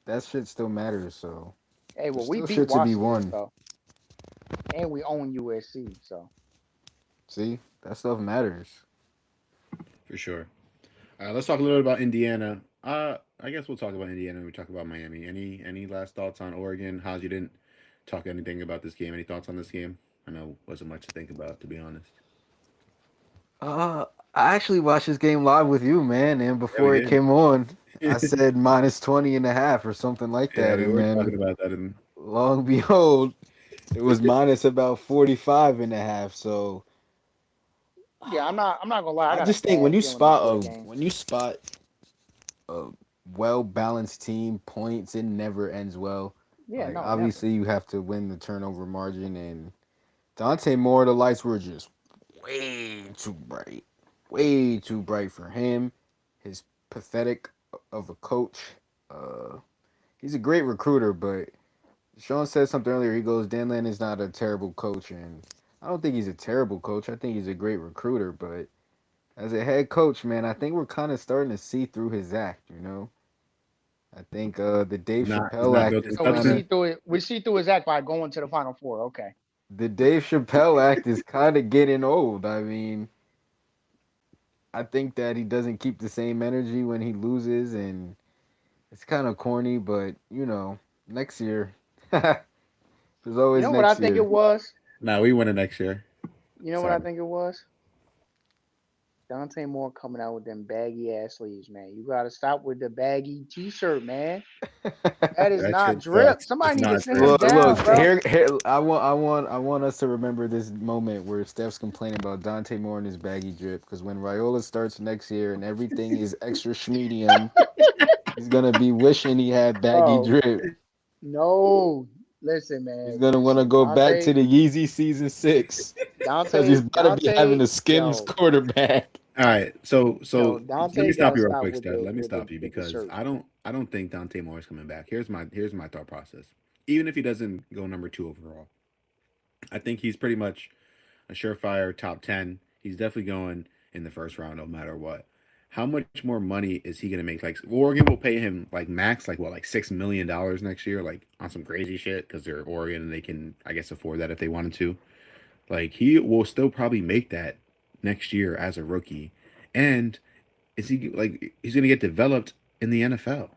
that shit still matters. So Hey, there's well, we still beat shit to be Washington, won. so and we own USC. So See, that stuff matters. For sure. Let's talk a little bit about Indiana. I guess we'll talk about Indiana when we talk about Miami. Any last thoughts on Oregon? How's you didn't talk anything about this game? Any thoughts on this game? I know wasn't much to think about, to be honest. Uh, I actually watched this game live with you, man, and Yeah, we before it did. came on, I said minus 20 and a half or something like Yeah, that, we and were then talking about that in. long behold, it was minus about 45 and a half. So yeah, I'm not gonna lie, I I got a just think when bad you feeling spot before a the game. a well balanced team, points, it never ends well. Yeah, Like no, never. obviously you have to win the turnover margin, and Dante Moore, the lights were just way too bright for him. His pathetic of a coach. Uh, he's a great recruiter, but Sean said something earlier. He goes, Dan Lannon is not a terrible coach, and I don't think he's a terrible coach. I think he's a great recruiter, but as a head coach, man, I think we're kind of starting to see through his act. I think the Dave He's Chappelle not act built is in So we kind see of substance. through it. We see through his act by going to the Final Four. Okay. the Dave Chappelle act is kind of getting old. I mean, I think that he doesn't keep the same energy when he loses, and it's kind of corny, but next year, there's You always know what I next think it year. was? Nah, we win it next year. You know what I Sorry. think it was? Dante Moore coming out with them baggy ass sleeves, man. You gotta stop with the baggy t-shirt, man. That is That not shit drip. sucks. Somebody It's need to not sit true. him Look, down, bro. here. I want us to remember this moment where Steph's complaining about Dante Moore and his baggy drip, because when Raiola starts next year and everything is extra schmedium, he's gonna be wishing he had baggy Bro, drip. no. Listen, He's man. gonna want to Listen, go back to the Yeezy season 6 because he's about to be having a Skims Yo, quarterback. All right, so yo, let me Dante stop gotta you real stop quick, with Steph. the Let me with the stop you with the because shirt. I don't think Dante Moore's coming back. Here's my thought process. Even if he doesn't go number 2 overall, I think he's pretty much a surefire top 10. He's definitely going in the first round no matter what. How much more money is he going to make? Like, Oregon will pay him like max, like what, like $6 million next year, like on some crazy shit because they're Oregon and they can, I guess, afford that if they wanted to. Like, he will still probably make that next year as a rookie. And is he like, he's going to get developed in the NFL?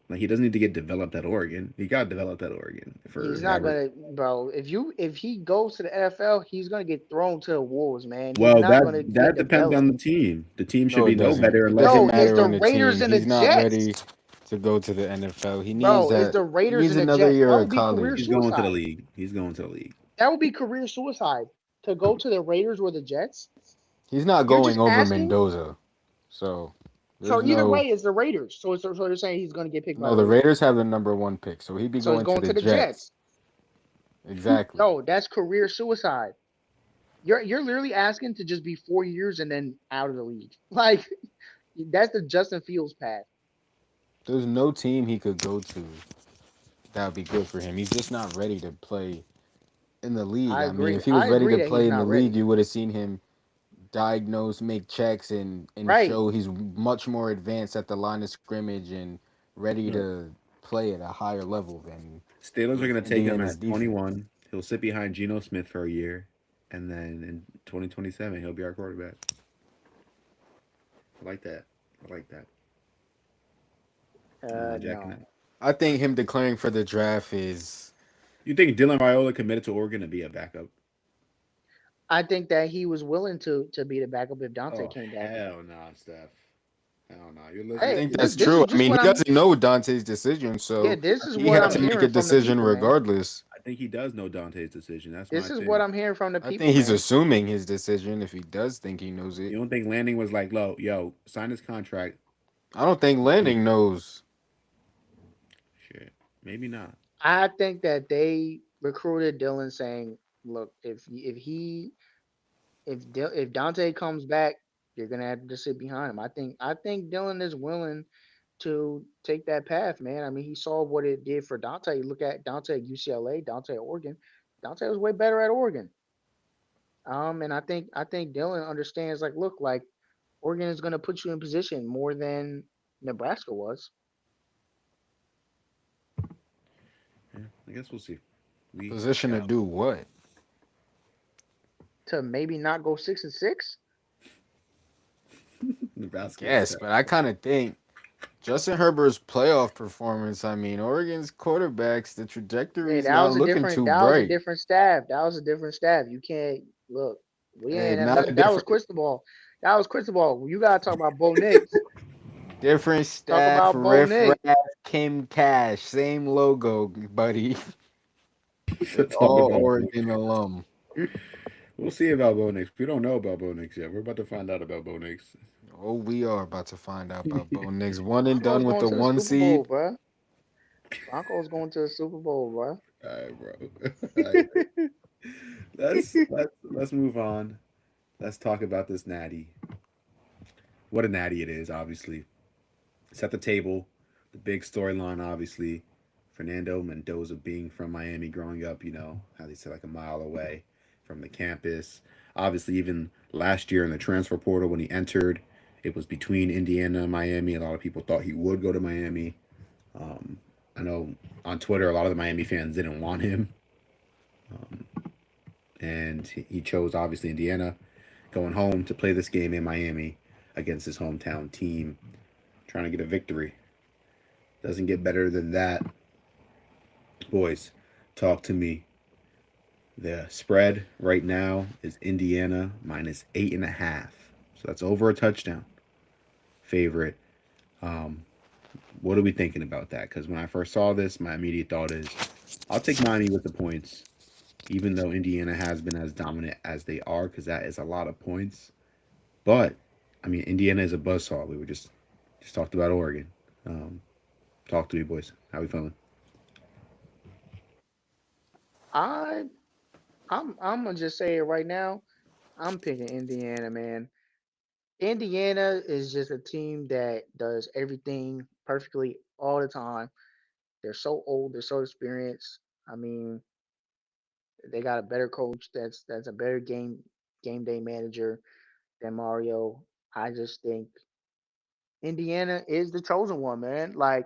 Like, he doesn't need to get developed at Oregon. He got developed at Oregon for He's not however. gonna, bro. If he goes to the NFL, he's gonna get thrown to the wolves, man. He's Well, not that gonna get that depends on developed. the team. The team should No, be it no doesn't. better It unless doesn't Bro, it's matter the on the Raiders team. and the He's not ready Jets. to go to the NFL. He needs Bro, it's that. the He Raiders needs and the another Jets. year That of would be career he's college. going to the suicide. league. He's going to the league. That would be career suicide to go to the Raiders or the Jets. He's not You're going just over asking. Mendoza. So So there's either no. way, it's the Raiders. So you're saying he's gonna get picked by No, the the Raiders. Raiders have the number 1 pick, so he'd be So he's going to going the to the Jets. Jets. Exactly. No, that's career suicide. You're literally asking to just be 4 years and then out of the league. Like that's the Justin Fields path. There's no team he could go to that would be good for him. He's just not ready to play in the league. I I mean, agree. if he I was ready agree to that he's play in the not league, ready. you would have seen him diagnose, make checks, and Right. show he's much more advanced at the line of scrimmage and ready Look, to play at a higher level than Steelers are going to take him Indiana's at defense. 21. He'll sit behind Geno Smith for a year, and then in 2027 he'll be our quarterback. I like that. I like that. Jacking that. No. I think him declaring for the draft is You think Dylan Raiola committed to Oregon to be a backup? I think that he was willing to be the backup if Dante Oh, came back. hell nah, Steph. Hell nah. You're I listening. Hey, think You're, that's this true. is I just mean, he what I'm. doesn't know Dante's decision, Yeah, so this is he what had I'm to make hearing a from the decision people, man. regardless. I think he does know Dante's decision. That's This my is what thing. I'm hearing from the I people, think he's man. assuming his decision if he does think he knows it. You don't think Landing was like, yo, sign his contract? I don't think Landing knows. Shit. Maybe not. I think that they recruited Dylan saying, "Look, if Dante comes back, you're gonna have to sit behind him." I think Dylan is willing to take that path, man. I mean, he saw what it did for Dante. You look at Dante at UCLA, Dante at Oregon. Dante was way better at Oregon. And I think Dylan understands. Like, look, like Oregon is gonna put you in position more than Nebraska was Yeah, I guess we'll see. We Position to shall. do what? to maybe not go 6-6. Nebraska is Yes, tough. but I kind of think Justin Herbert's playoff performance. I mean, Oregon's quarterbacks, the trajectory Yeah, is not looking too that was a bright. different staff. That was a different staff. You can't look. We Hey, ain't have not a nothing. That was different Cristobal. That was Cristobal. You gotta talk about Bo Nix. different Talk staff. about Bo Riff Nix. Raff, Kim Cash, same logo, buddy. It's Talk all about Bo Oregon alum. Nix. We'll see about Bo Nix. We don't know about Bo Nix yet. We're about to find out about Bo Nix. Oh, we are about to find out about Bo Nix. One and Broncos done with going the to the one Super Bowl, seed. bro. Broncos going to the Super Bowl, bro. All right, bro. All right. Let's move on. Let's talk about this natty. What a natty it is, obviously. Set the table. The big storyline, obviously. Fernando Mendoza being from Miami growing up, how they say like a mile away from the campus. Obviously, even last year in the transfer portal when he entered, it was between Indiana and Miami. A lot of people thought he would go to Miami. Um, I know on Twitter, a lot of the Miami fans didn't want him. And he chose, obviously, Indiana, going home to play this game in Miami against his hometown team, trying to get a victory. Doesn't get better than that. Boys, talk to me. The spread right now is Indiana minus 8.5. So that's over a touchdown favorite. Um, what are we thinking about that? Because when I first saw this, my immediate thought is I'll take Miami with the points, even though Indiana has been as dominant as they are, because that is a lot of points. But I mean, Indiana is a buzzsaw. We were just talked about Oregon. Um, talk to me, boys. How we feeling? I I'm gonna just say it right now. I'm picking Indiana, man. Indiana is just a team that does everything perfectly all the time. They're so old. They're so experienced. I mean, they got a better coach. That's a better game day manager than Mario. I just think Indiana is the chosen one, man. Like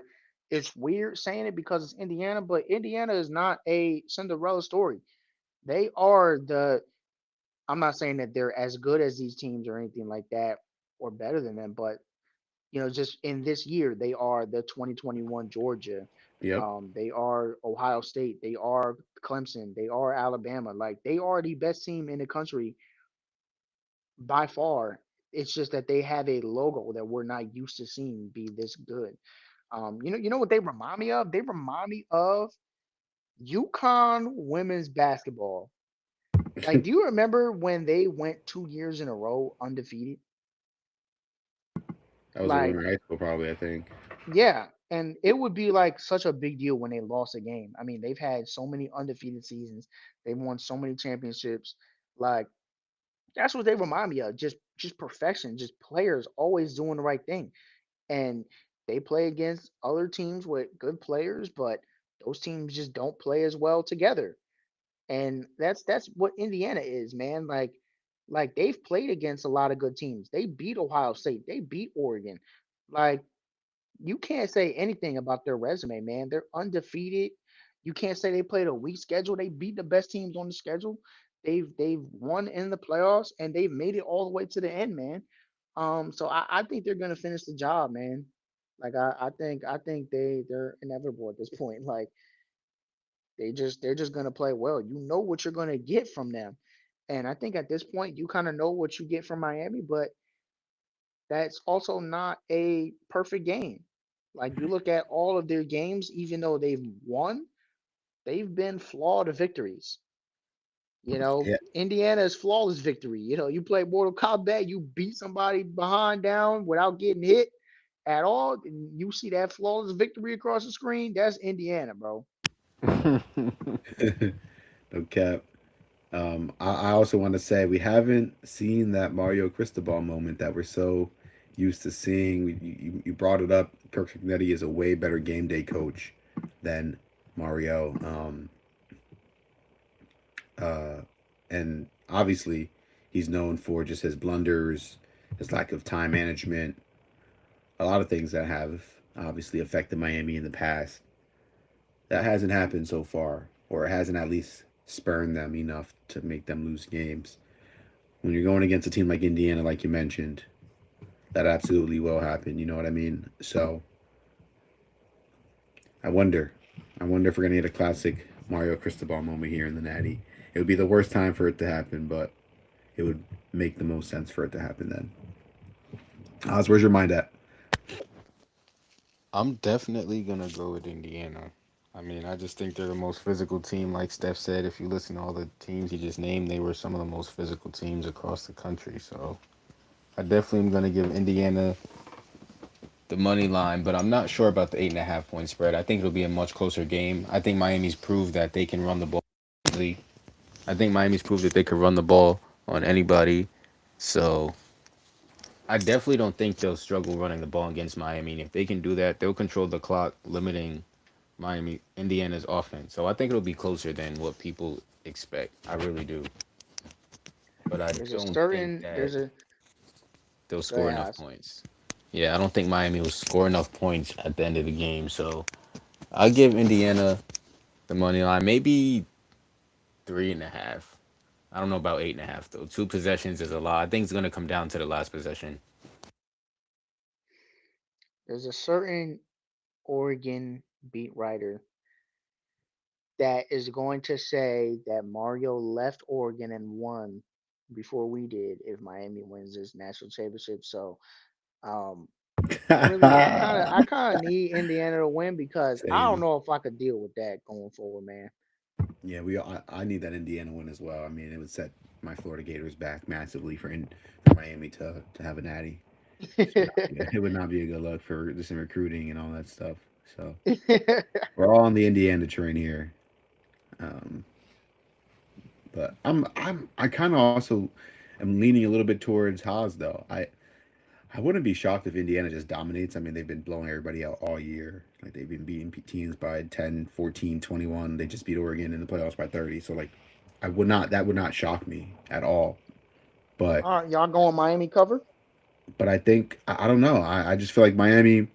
it's weird saying it because it's Indiana, but Indiana is not a Cinderella story. They are the I'm not saying that they're as good as these teams or anything like that or better than them, but just in this year, they are the 2021 Georgia. Yep. They are Ohio State. They are Clemson. They are Alabama. Like they are the best team in the country by far. It's just that they have a logo that we're not used to seeing be this good. You know what they remind me of? They remind me of UConn women's basketball. Like, do you remember when they went 2 years in a row undefeated? That was when we Like, were in high school, probably. I think. yeah, and it would be like such a big deal when they lost a game. I mean, they've had so many undefeated seasons. They've won so many championships. Like, that's what they remind me of. Just perfection, just players always doing the right thing. And they play against other teams with good players, but those teams just don't play as well together. And that's what Indiana is, man. Like they've played against a lot of good teams. They beat Ohio State. They beat Oregon. Like you can't say anything about their resume, man. They're undefeated. You can't say they played a weak schedule. They beat the best teams on the schedule. They've won in the playoffs and they've made it all the way to the end, man. So I think they're gonna finish the job, man. Like I think they're inevitable at this point. Like they're just gonna play well. You know what you're gonna get from them. And I think at this point you kind of know what you get from Miami, but that's also not a perfect game. Like you look at all of their games, even though they've won, they've been flawed victories. Yeah. Indiana's flawless victory. You play Mortal Kombat, you beat somebody behind down without getting hit at all, and you see that flawless victory across the screen. That's Indiana, bro. No cap. I also want to say we haven't seen that Mario Cristobal moment that we're so used to seeing. You brought it up. Kirk Cignetti is a way better game day coach than Mario. And obviously, he's known for just his blunders, his lack of time management, a lot of things that have obviously affected Miami in the past. That hasn't happened so far, or it hasn't at least spurned them enough to make them lose games. When you're going against a team like Indiana, like you mentioned, that absolutely will happen. You know what I mean? So I wonder. I wonder if we're gonna get a classic Mario Cristobal moment here in the Natty. It would be the worst time for it to happen, but it would make the most sense for it to happen then. Oz, where's your mind at? I'm definitely gonna go with Indiana. I mean, I just think they're the most physical team. Like Steph said, if you listen to all the teams he just named, they were some of the most physical teams across the country. So I definitely am gonna give Indiana the money line, but I'm not sure about the 8.5 point spread. I think it'll be a much closer game. I think Miami's proved that they can run the ball. I think Miami's proved that they can run the ball on anybody. So I definitely don't think they'll struggle running the ball against Miami. And if they can do that, they'll control the clock, limiting Indiana's offense. So I think it'll be closer than what people expect. I really do. But I There's a don't think certain that there's a they'll go score ahead, enough Oz. points. Yeah, I don't think Miami will score enough points at the end of the game. So I'll give Indiana the money line. Maybe 3.5. I don't know about 8.5 though. Two possessions is a lot. I think it's gonna come down to the last possession. There's a certain Oregon beat writer that is going to say that Mario left Oregon and won before we did if Miami wins this national championship. So um I kind of need Indiana to win because I don't Same. know if I could deal with that going forward, man. Yeah, I need that Indiana win as well. I mean, it would set my Florida Gators back massively for Miami to have a natty. It would not be a good look for just in recruiting and all that stuff. So we're all on the Indiana train here. Um, but I kind of also am leaning a little bit towards Haas though. I I wouldn't be shocked if Indiana just dominates. I mean, they've been blowing everybody out all year. Like they've been beating teams by 10, 14, 21. They just beat Oregon in the playoffs by 30. So like that would not shock me at all. But All right, y'all going Miami cover? I think I don't know. I just feel like Miami,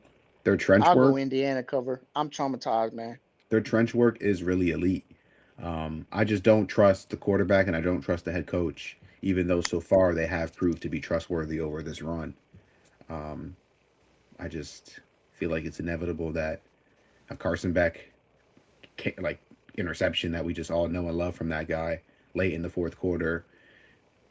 their trench I'll go work, Indiana cover. I'm traumatized, man. is really elite. I just don't trust the quarterback and I don't trust the head coach, even though so far they have proved to be trustworthy over this run. Um, I just feel like it's inevitable that a Carson Beck like interception that we just all know and love from that guy late in the fourth quarter,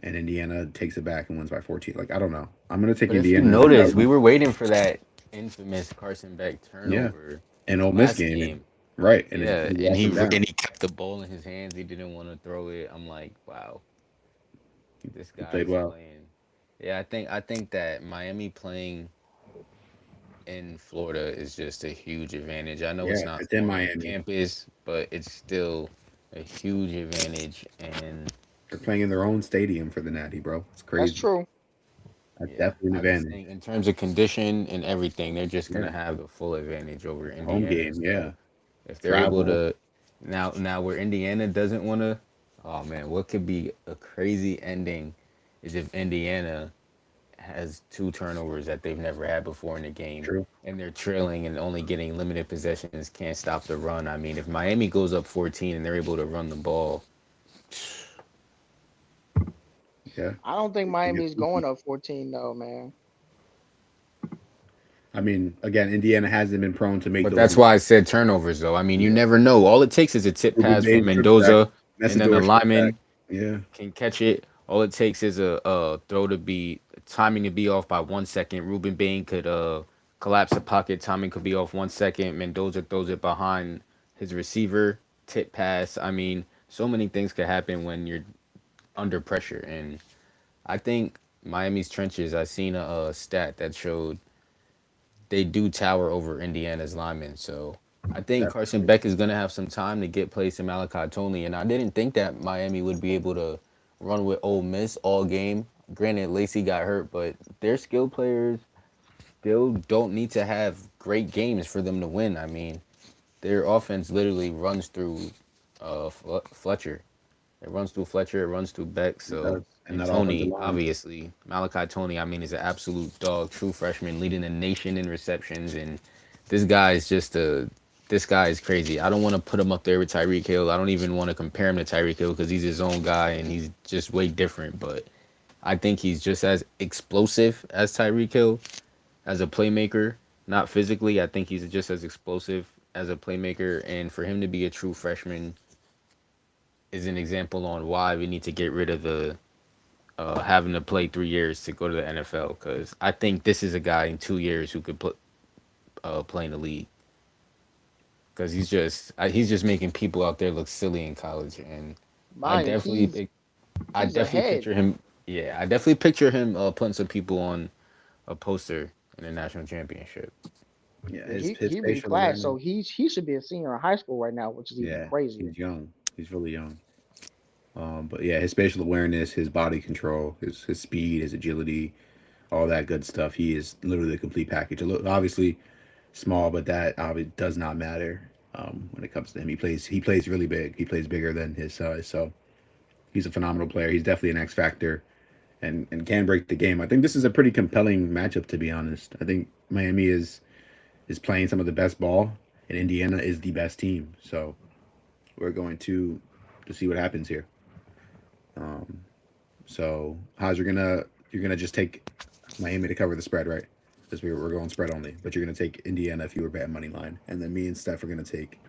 and Indiana takes it back and wins by 14. Like I don't know. I'm gonna take But if you Indiana. notice, we were waiting for that infamous Carson Beck Yeah, turnover an Ole Miss last game, game. right? And Yeah, he and walked him down. he kept the ball in his hands. He didn't want to throw it. I'm like, wow, this He guy played is well. playing. Yeah, I think that Miami playing in Florida is just a huge advantage. I know it's Yeah, not it's in Florida Miami. campus, but it's still a huge advantage. And They're playing in their own stadium for the Natty, bro. It's That's crazy. true. That's yeah, definitely an I just advantage. think in terms of condition and everything, they're just Yeah, gonna have the full advantage over home Indiana. game. Yeah, So if they're able travel. to now where Indiana doesn't want to, oh man, what could be a crazy ending is if Indiana has two turnovers that they've never had before in a game, True. and they're trailing and only getting limited possessions, can't stop the run. I mean, if Miami goes up 14 and they're able to run the ball, Yeah. I don't think They get Miami's fluky. going up 14 though, man. I mean, again, Indiana hasn't been prone to make but those that's why I said turnovers, though. I mean, you mistakes. never know. All it takes is a tip Ruben pass from Bain strip sack, Mendoza, and then the Messador strip sack. lineman Yeah, can catch it. All it takes is a throw to be timing to be off by 1 second. Ruben Bain could collapse the pocket. Timing could be off 1 second. Mendoza throws it behind his receiver. Tip pass. I mean, so many things could happen when you're under pressure. And I think Miami's trenches. I seen a stat that showed they do tower over Indiana's linemen. So I think Carson definitely. Beck is going to have some time to get placed in Malachi Tony. And I didn't think that Miami would be able to run with Ole Miss all game. Granted, Lacey got hurt, but their skill players still don't need to have great games for them to win. I mean, their offense literally runs through Fletcher. It runs through Fletcher. It runs through Beck. It So does. And and that offensive Tony, line. obviously, Malachi Tony. I mean, is an absolute dog, true freshman, leading the nation in receptions. And this guy is just a. This guy is crazy. I don't want to put him up there with Tyreek Hill. I don't even want to compare him to Tyreek Hill because he's his own guy and he's just way different. But I think he's just as explosive as Tyreek Hill as a playmaker. Not physically, I think he's just as explosive as a playmaker. And for him to be a true freshman is an example on why we need to get rid of the having to play 3 years to go to the NFL. Because I think this is a guy in 2 years who could play in the league. Because he's just making people out there look silly in college, and I Mind you, definitely pic- I he's definitely ahead. picture him. Yeah, I definitely picture him putting some people on a poster in the national championship. Yeah, Yeah, his he facial reclassed, awareness. so he should be a senior in high school right now, which is even Yeah, crazier. he's young. He's really young. But yeah, his spatial awareness, his body control, his speed, his agility, all that good stuff. He is literally a complete package. Obviously small, but that obviously does not matter when it comes to him. He plays really big. He plays bigger than his size. So he's a phenomenal player. He's definitely an X factor and can break the game. I think this is a pretty compelling matchup, to be honest. I think Miami is playing some of the best ball, and Indiana is the best team. So we're going to see what happens here. Um, so how's you're gonna just take Miami to cover the spread, right? Because we're going spread only, but you're gonna take Indiana if you were betting money line, and then me and Steph are gonna take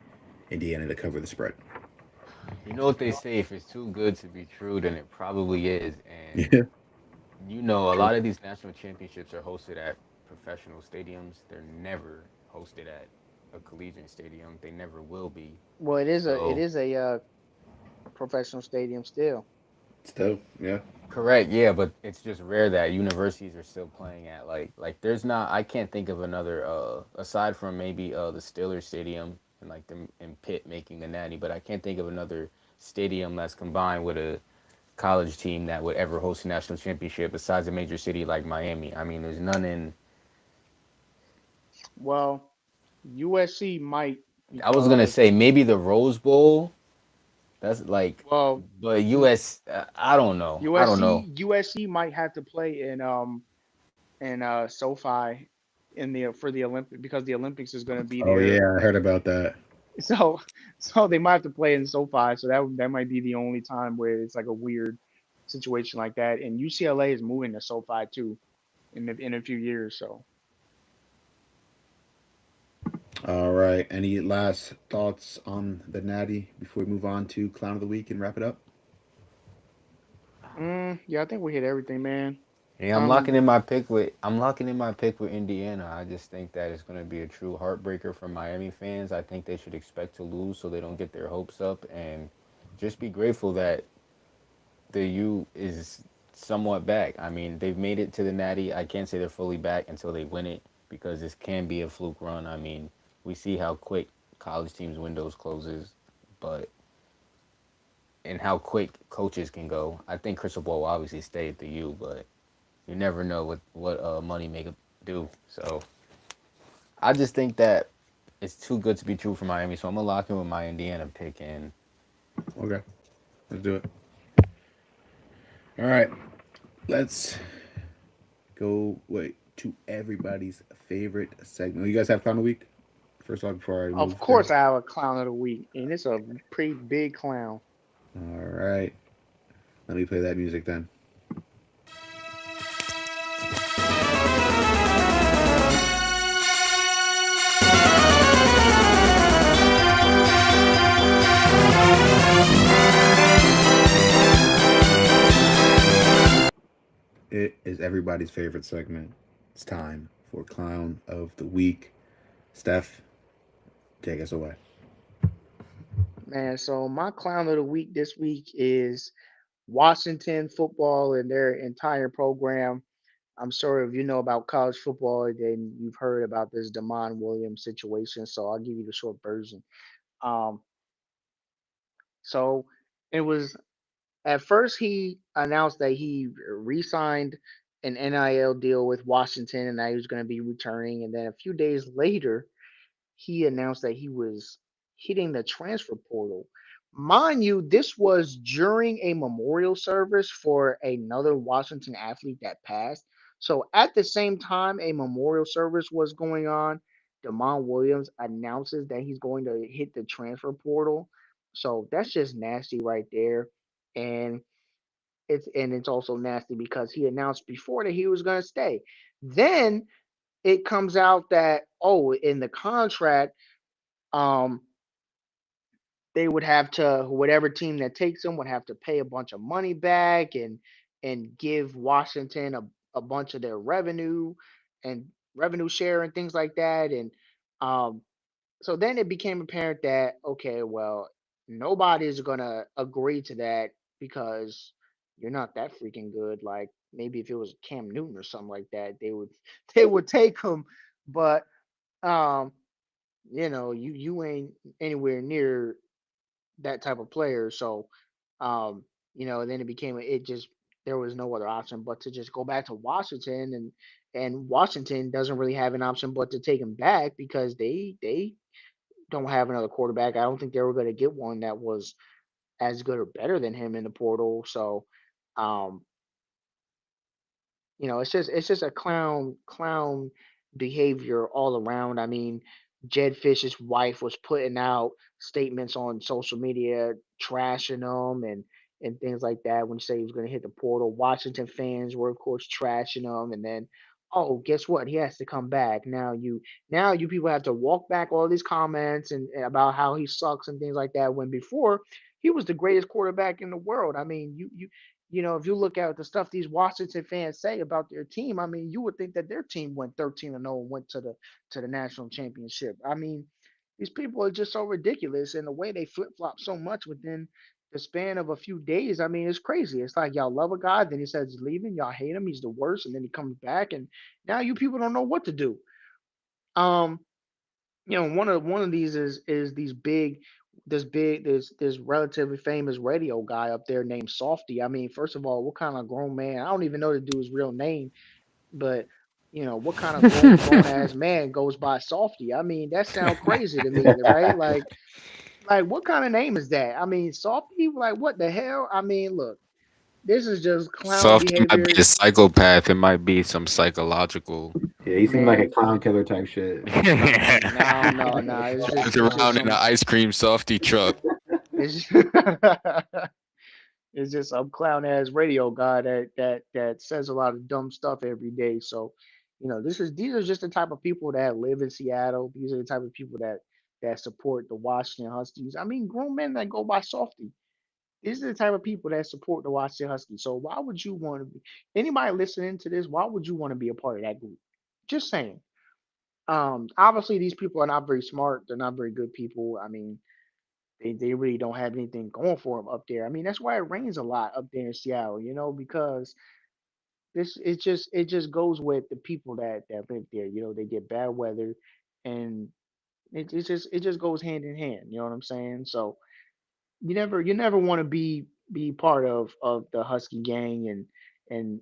Indiana to cover the spread. You know what they say? If it's too good to be true, then it probably is. And Yeah, you know, a true. lot of these national championships are hosted at professional stadiums. They're never hosted at a collegiate stadium. They never will be. Well, it So, is a professional stadium still. Still, yeah, correct, yeah, but it's just rare that universities are still playing at there's not I can't think of another aside from maybe the Steelers stadium and like them in Pitt making the Natty, but I can't think of another stadium that's combined with a college team that would ever host a national championship besides a major city like Miami. I mean, there's none in. Well, USC might I was gonna because say maybe the Rose Bowl. That's like, well, but mm, US. I don't know. I don't know. USC might have to play in SoFi in the for the Olympic because the Olympics is going to be Oh there. yeah, I heard about that. So they might have to play in SoFi. So that might be the only time where it's like a weird situation like that. And UCLA is moving to SoFi too in a few years. So All right. Any last thoughts on the Natty before we move on to Clown of the Week and wrap it up? yeah, I think we hit everything, man. Yeah, Um, I'm locking in my pick with Indiana. I just think that it's going to be a true heartbreaker for Miami fans. I think they should expect to lose so they don't get their hopes up and just be grateful that the U is somewhat back. I mean, they've made it to the Natty. I can't say they're fully back until they win it because this can be a fluke run. I mean, we see how quick college teams' windows closes, but and how quick coaches can go. I think Crystal Ball will obviously stay at the U, but you never know what money make do. So I just think that it's too good to be true for Miami. So I'm gonna lock in with my Indiana pick, and Okay, let's do it. All right, let's go wait to everybody's favorite segment. You guys have Clown of the Week? First off, before I of move there. course I have a clown of the week, and it's a pretty big clown. All right, let me play that music then. It is everybody's favorite segment. It's time for Clown of the Week. Steph, take us away. Man, so my clown of the week this week is Washington football and their entire program. I'm sure if you know about college football, then you've heard about this Damon Williams situation. So I'll give you the short version. Um, so it was at first he announced that he re-signed an NIL deal with Washington and that he was going to be returning. And then a few days later, he announced that he was hitting the transfer portal. Mind you, this was during a memorial service for another Washington athlete that passed. So at the same time a memorial service was going on, Damon Williams announces that he's going to hit the transfer portal. So that's just nasty right there. And it's also nasty because he announced before that he was going to stay. Then it comes out that in the contract, um, they would have to whatever team that takes him would have to pay a bunch of money back and give Washington a bunch of their and revenue share and things like that. And um, so then it became apparent that okay, well, nobody's gonna agree to that because you're not that freaking good. Like maybe if it was Cam Newton or something like that, they would take him. But um, you ain't anywhere near that type of player. So, um, then it became it just there was no other option but to just go back to Washington and Washington doesn't really have an option but to take him back because they don't have another quarterback. I don't think they were going to get one that was as good or better than him in the portal. So, um, it's just a clown behavior all around. I mean, Jed Fish's wife was putting out statements on social media trashing him and things like that when he said he was going to hit the portal. Washington fans were of course trashing him, and then guess what? He has to come back. Now you people have to walk back all these comments and about how he sucks and things like that. When before he was the greatest quarterback in the world. I mean, if you look at the stuff these Washington fans say about their team, I mean, you would think that their team went 13-0 and went to the national championship. I mean, these people are just so ridiculous, and the way they flip flop so much within the span of a few days. I mean, it's crazy. It's like y'all love a guy, then he says he's leaving, y'all hate him, he's the worst, and then he comes back, and now you people don't know what to do. Um, one of these is these big this relatively famous radio guy up there named Softy. I mean, first of all, what kind of grown man? I don't even know the dude's real name, but what kind of grown ass man goes by Softy? I mean, that sounds crazy to me, right? Like what kind of name is that? I mean, Softy, like what the hell? I mean, look, this is just clown Softy might be a behavior, psychopath. It might be some psychological. Yeah, he seemed like a man. clown killer type shit. No, no, no. Runs It's just around in an some, ice cream softy truck. it's, it's just some clown ass radio guy that says a lot of dumb stuff every day. So, these are just the type of people that live in Seattle. These are the type of people that support the Washington Huskies. I mean, grown men that go by Softy. These are the type of people that support the Washington Huskies. So why would you want to be anybody listening to this? Why would you want to be a part of that group? Just saying. Obviously these people are not very smart. They're not very good people. I mean, they really don't have anything going for them up there. I mean, that's why it rains a lot up there in Seattle, because it just goes with the people that live there. They get bad weather, and it just goes hand in hand. You know what I'm saying? So you never want to be part of the Husky gang and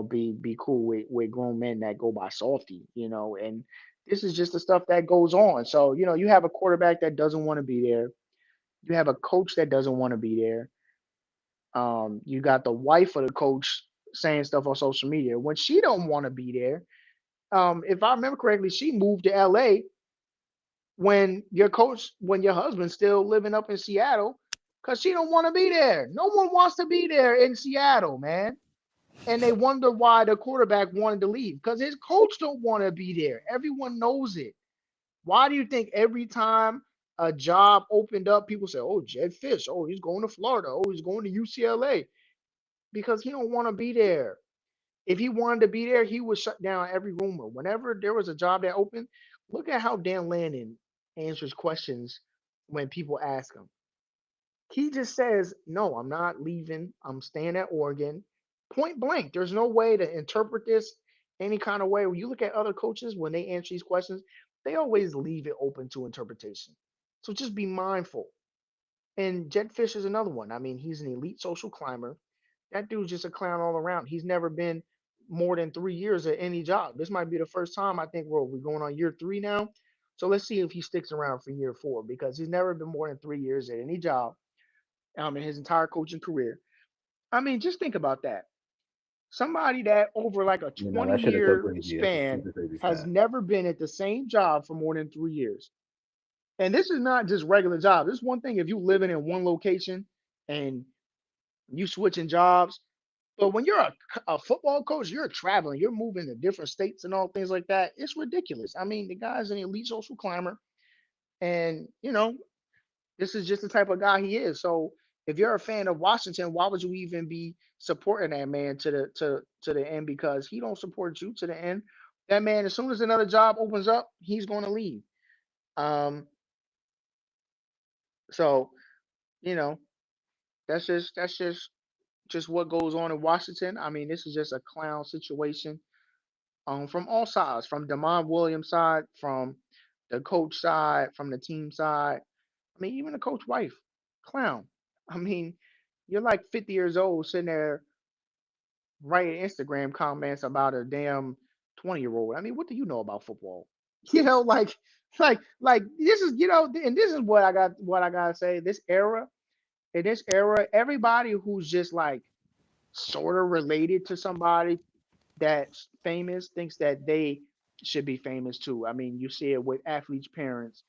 be cool with grown men that go by Softy. And this is just the stuff that goes on. So you have a quarterback that doesn't want to be there. You have a coach that doesn't want to be there. You got the wife of the coach saying stuff on social media when she don't want to be there. If I remember correctly, she moved to LA when your husband's still living up in Seattle because she don't want to be there. No one wants to be there in Seattle, man. And they wonder why the quarterback wanted to leave because his coach don't want to be there. Everyone knows it. Why do you think every time a job opened up, people say, "Oh, Jed Fish. Oh, he's going to Florida. Oh, he's going to UCLA," because he don't want to be there. If he wanted to be there, he would shut down every rumor. Whenever there was a job that opened, look at how Dan Lannon answers questions when people ask him. He just says, "No, I'm not leaving. I'm staying at Oregon." Point blank. There's no way to interpret this any kind of way. When you look at other coaches, when they answer these questions, they always leave it open to interpretation. So just be mindful. And Jed Fish is another one. I mean, he's an elite social climber. That dude's just a clown all around. He's never been more than 3 years at any job. This might be the first time. I think we're going on year three now. So let's see if he sticks around for year four because he's never been more than 3 years at any job in his entire coaching career. I mean, just think about that. Somebody that over like a You know, 20 that shit is so year crazy. That's a span super crazy has stat. never been at the same job for more than 3 years. And this is not just regular job. This is one thing if you living in one location and you switching jobs. But when you're a football coach, you're traveling, you're moving to different states and all things like that. It's ridiculous. I mean, the guy's an elite social climber, and this is just the type of guy he is. So if you're a fan of Washington, why would you even be supporting that man to the end? Because he don't support you to the end. That man, as soon as another job opens up, he's going to leave. Um, so you know that's just what goes on in Washington. I mean, this is just a clown situation from all sides, from Demond Williams' side, from the coach side, from the team side. I mean, even the coach wife, clown. I mean, you're like 50 years old sitting there writing Instagram comments about a damn 20-year-old. I mean, what do you know about football? Like this is, and this is what I gotta say. In this era, everybody who's just like sort of related to somebody that's famous thinks that they should be famous too. I mean, you see it with athletes' parents.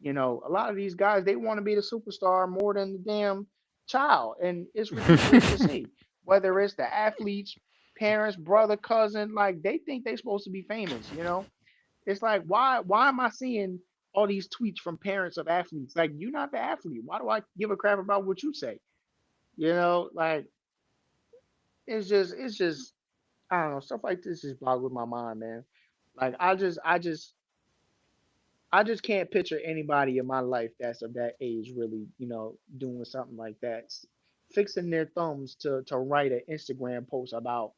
A lot of these guys they want to be the superstar more than the damn child, and it's ridiculous to see. Whether it's the athletes' parents, brother, cousin, like they think they're supposed to be famous. It's like why am I seeing all these tweets from parents of athletes? Like you're not the athlete. Why do I give a crap about what you say? Like it's just I don't know, stuff like this just boggles my mind, man. Like I just can't picture anybody in my life that's of that age really, doing something like that. Fixing their thumbs to write an Instagram post about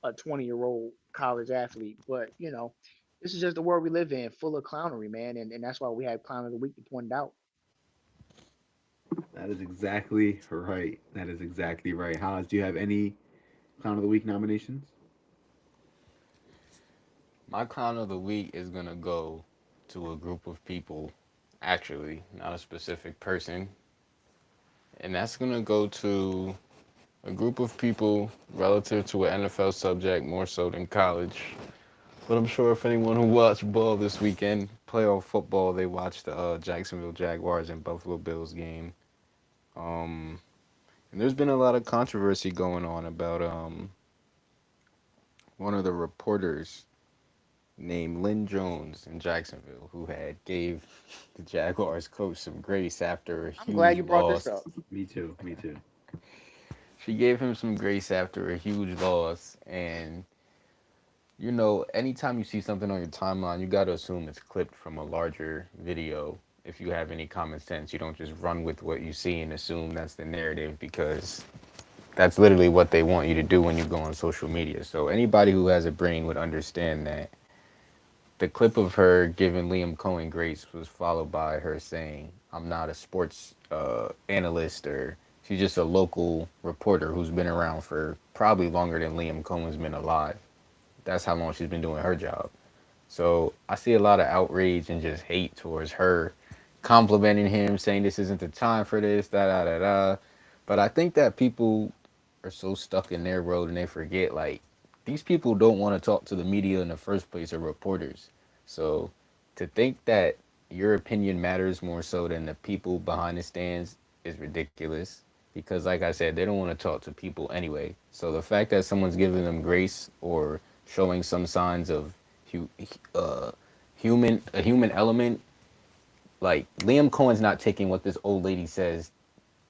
a 20-year-old college athlete. But, this is just the world we live in, full of clownery, man. And that's why we have Clown of the Week to point it out. That is exactly right. That is exactly right. Haas, do you have any Clown of the Week nominations? My clown of the week is gonna go to a group of people, actually, not a specific person, and that's gonna go to a group of people relative to an NFL subject more so than college. But I'm sure if anyone who watched ball this weekend, playoff football, they watched the Jacksonville Jaguars and Buffalo Bills game. Um, and there's been a lot of controversy going on about one of the reporters named Lynn Jones in Jacksonville who had gave the Jaguars coach some grace after a I'm glad huge you brought this loss. up. Me too. Me too. She gave him some grace after a huge loss, and anytime you see something on your timeline, you got to assume it's clipped from a larger video. If you have any common sense, you don't just run with what you see and assume that's the narrative because that's literally what they want you to do when you go on social media. So anybody who has a brain would understand that the clip of her giving Liam Cohen grace was followed by her saying, "I'm not a sports analyst," or she's just a local reporter who's been around for probably longer than Liam Cohen's been alive. That's how long she's been doing her job. So I see a lot of outrage and just hate towards her, complimenting him, saying this isn't the time for this, da da da da. But I think that people are so stuck in their world and they forget like these people don't want to talk to the media in the first place or reporters. So to think that your opinion matters more so than the people behind the stands is ridiculous because like I said, they don't want to talk to people anyway. So the fact that someone's giving them grace or showing some signs of hu- uh, human element, like Liam Cohen's not taking what this old lady says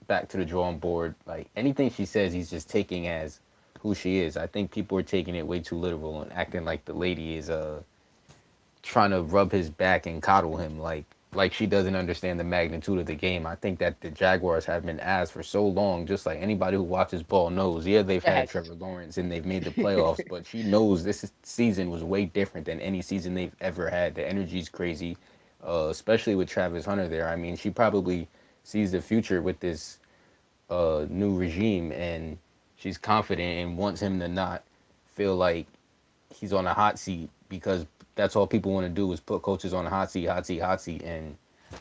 back to the drawing board. Like anything she says, he's just taking as who she is. I think people are taking it way too literal and acting like the lady is trying to rub his back and coddle him like she doesn't understand the magnitude of the game. I think that the Jaguars have been asked for so long, just like anybody who watches ball knows. Yeah, they've had Facts. Trevor Lawrence and they've made the playoffs, but she knows season was way different than any season they've ever had. The energy's crazy, especially with Travis Hunter there. I mean, she probably sees the future with this new regime, and she's confident and wants him to not feel like he's on a hot seat because that's all people want to do is put coaches on a hot seat, hot seat, hot seat. And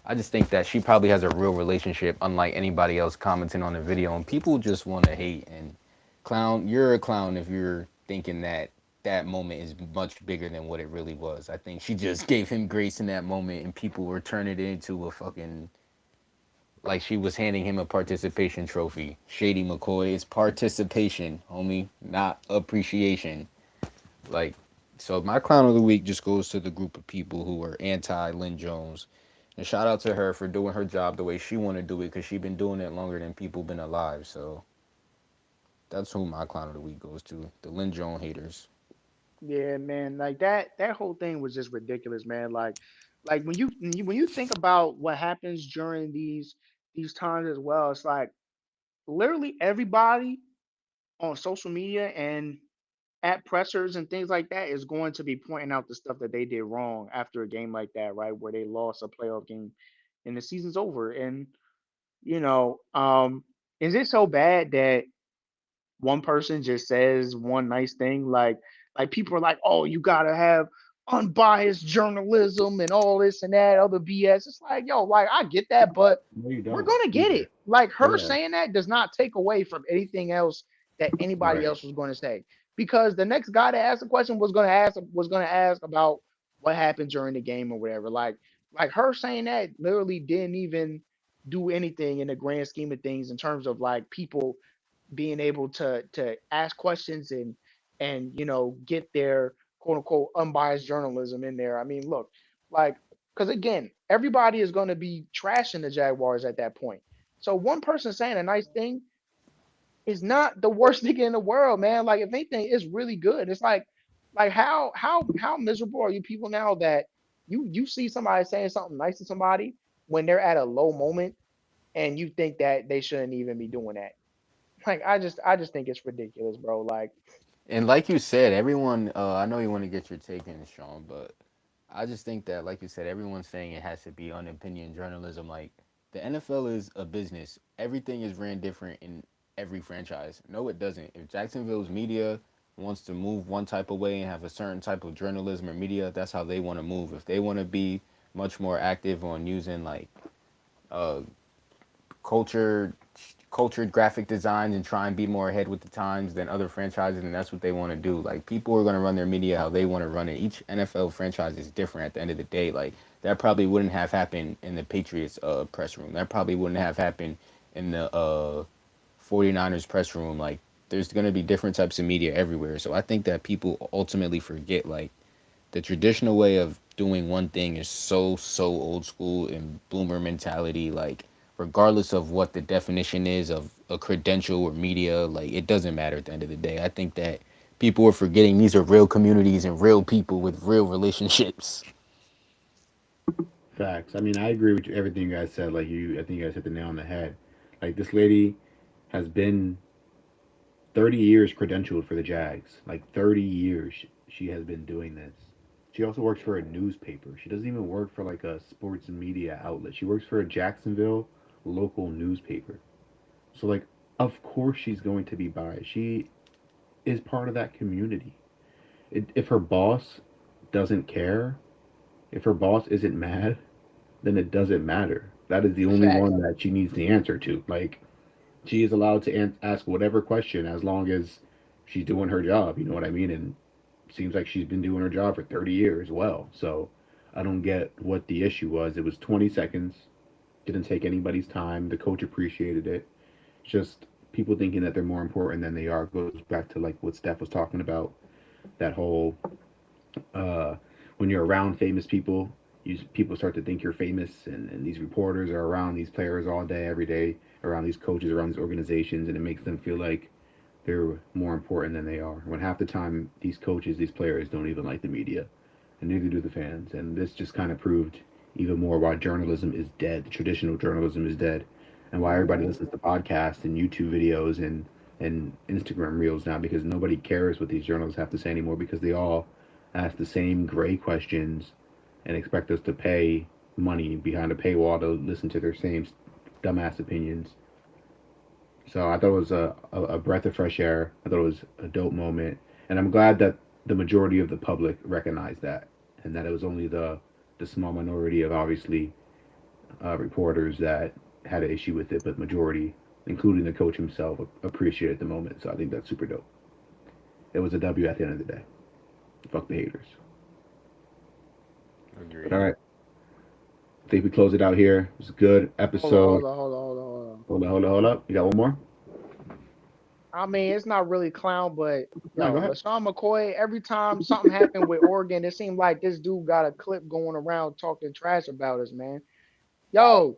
I just think that she probably has a real relationship, unlike anybody else commenting on the video. And people just want to hate and clown. You're a clown if you're thinking that that moment is much bigger than what it really was. I think she just gave him grace in that moment, and people were turning it into a fucking like she was handing him a participation trophy. Shady McCoy, it's participation, homie, not appreciation. Like, so my clown of the week just goes to the group of people who are anti Lynn Jones. And shout out to her for doing her job the way she want to do it because she been doing it longer than people been alive. So that's who my clown of the week goes to. The Lynn Jones haters. Yeah, man. Like that whole thing was just ridiculous, man. Like when you think about what happens during these times as well, it's like literally everybody on social media and at pressers and things like that is going to be pointing out the stuff that they did wrong after a game like that, right? Where they lost a playoff game and the season's over. And you know, is it so bad that one person just says one nice thing? Like people are like, oh, you gotta have unbiased journalism and all this and that other BS. It's like, yo, like I get that, but No, you we're don't gonna get either. it. Like her Yeah. saying that does not take away from anything else that anybody Right. else was going to say. Because the next guy to ask the question was gonna ask about what happened during the game or whatever. Like her saying that literally didn't even do anything in the grand scheme of things in terms of like people being able to ask questions and get their quote unquote unbiased journalism in there. I mean, look, like because again, everybody is going to be trashing the Jaguars at that point. So one person saying a nice thing is not the worst thing in the world, man. Like if anything, it's really good. It's like how miserable are you people now that you see somebody saying something nice to somebody when they're at a low moment and you think that they shouldn't even be doing that. Like I just think it's ridiculous, bro. Like And like you said, everyone, I know you want to get your take in, Sean, but I just think that, like you said, everyone's saying it has to be unopinion journalism. Like the NFL is a business. Everything is ran different in every franchise. No, it doesn't. If Jacksonville's media wants to move one type of way and have a certain type of journalism or media, that's how they want to move. If they want to be much more active on using like uh, culture cultured graphic designs and try and be more ahead with the times than other franchises, and that's what they want to do. Like people are going to run their media how they want to run it. Each NFL franchise is different at the end of the day. Like that probably wouldn't have happened in the Patriots press room. That probably wouldn't have happened in the 49ers press room. Like there's going to be different types of media everywhere. So I think that people ultimately forget like the traditional way of doing one thing is so old school and boomer mentality. Like regardless of what the definition is of a credential or media, like it doesn't matter at the end of the day. I think that people are forgetting these are real communities and real people with real relationships. Facts. I mean, I agree with everything you guys said. Like I think you guys hit the nail on the head. Like this lady has been 30 years credentialed for the Jags. Like 30 years she has been doing this. She also works for a newspaper. She doesn't even work for like a sports and media outlet. She works for a Jacksonville local newspaper. So like of course she's going to be biased. She is part of that community. If her boss doesn't care, if her boss isn't mad, then it doesn't matter. That is the only Fact. one that she needs the answer to. Like she is allowed to ask whatever question as long as she's doing her job. You know what I mean? And seems like she's been doing her job for 30 years. Well, so I don't get what the issue was. It was 20 seconds. Didn't take anybody's time. The coach appreciated it. Just people thinking that they're more important than they are goes back to like what Steph was talking about. That whole uh, when you're around famous people, people start to think you're famous, and these reporters are around these players all day, every day, around these coaches, around these organizations, and it makes them feel like they're more important than they are. When half the time these coaches, these players don't even like the media, and neither do the fans. And this just kind of proved even more why journalism is dead. Traditional journalism is dead, and why everybody Hmm. listens to podcasts and YouTube videos and Instagram reels now because nobody cares what these journalists have to say anymore because they all ask the same gray questions and expect us to pay money behind a paywall to listen to their same dumbass opinions. So I thought it was a breath of fresh air. I thought it was a dope moment, and I'm glad that the majority of the public recognized that, and that it was only the small minority of obviously reporters that had an issue with it, but majority, including the coach himself, appreciated the moment. So I think that's super dope. It was a W at the end of the day. Fuck the haters. But all Agreed. right, I think we close it out here. It was a good Hold on, episode. hold on, hold on, hold on, hold on. Hold up. You got one more? I mean, it's not really clown, but No, go yo, ahead. LaShawn McCoy, every time something happened with Oregon, it seemed like this dude got a clip going around talking trash about us, man. Yo,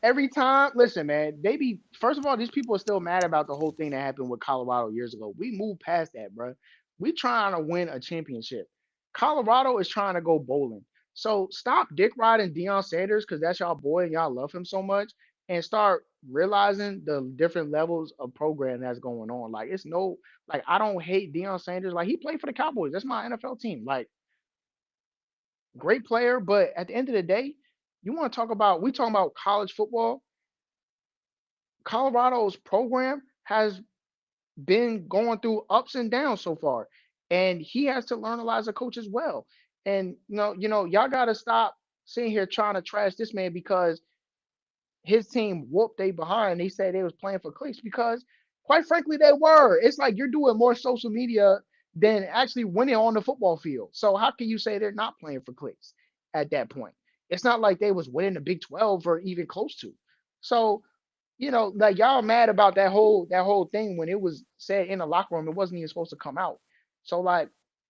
every time, listen, man, they be, first of all, these people are still mad about the whole thing that happened with Colorado years ago. We moved past that, bro. We trying to win a championship. Colorado is trying to go bowling. So stop dick riding Deion Sanders because that's y'all boy and y'all love him so much, and start realizing the different levels of program that's going on. Like it's no, like I don't hate Deion Sanders. Like he played for the Cowboys. That's my NFL team. Like great player, but at the end of the day, you want to talk about we talking about college football. Colorado's program has been going through ups and downs so far, and he has to learn a lot as a coach as well. And y'all got to stop sitting here trying to trash this man because his team whooped they behind. They said they was playing for clicks because, quite frankly, they were. It's like you're doing more social media than actually winning on the football field. So how can you say they're not playing for clicks at that point? It's not like they was winning the Big 12 or even close to. So like y'all mad about that whole thing when it was said in the locker room, it wasn't even supposed to come out. So like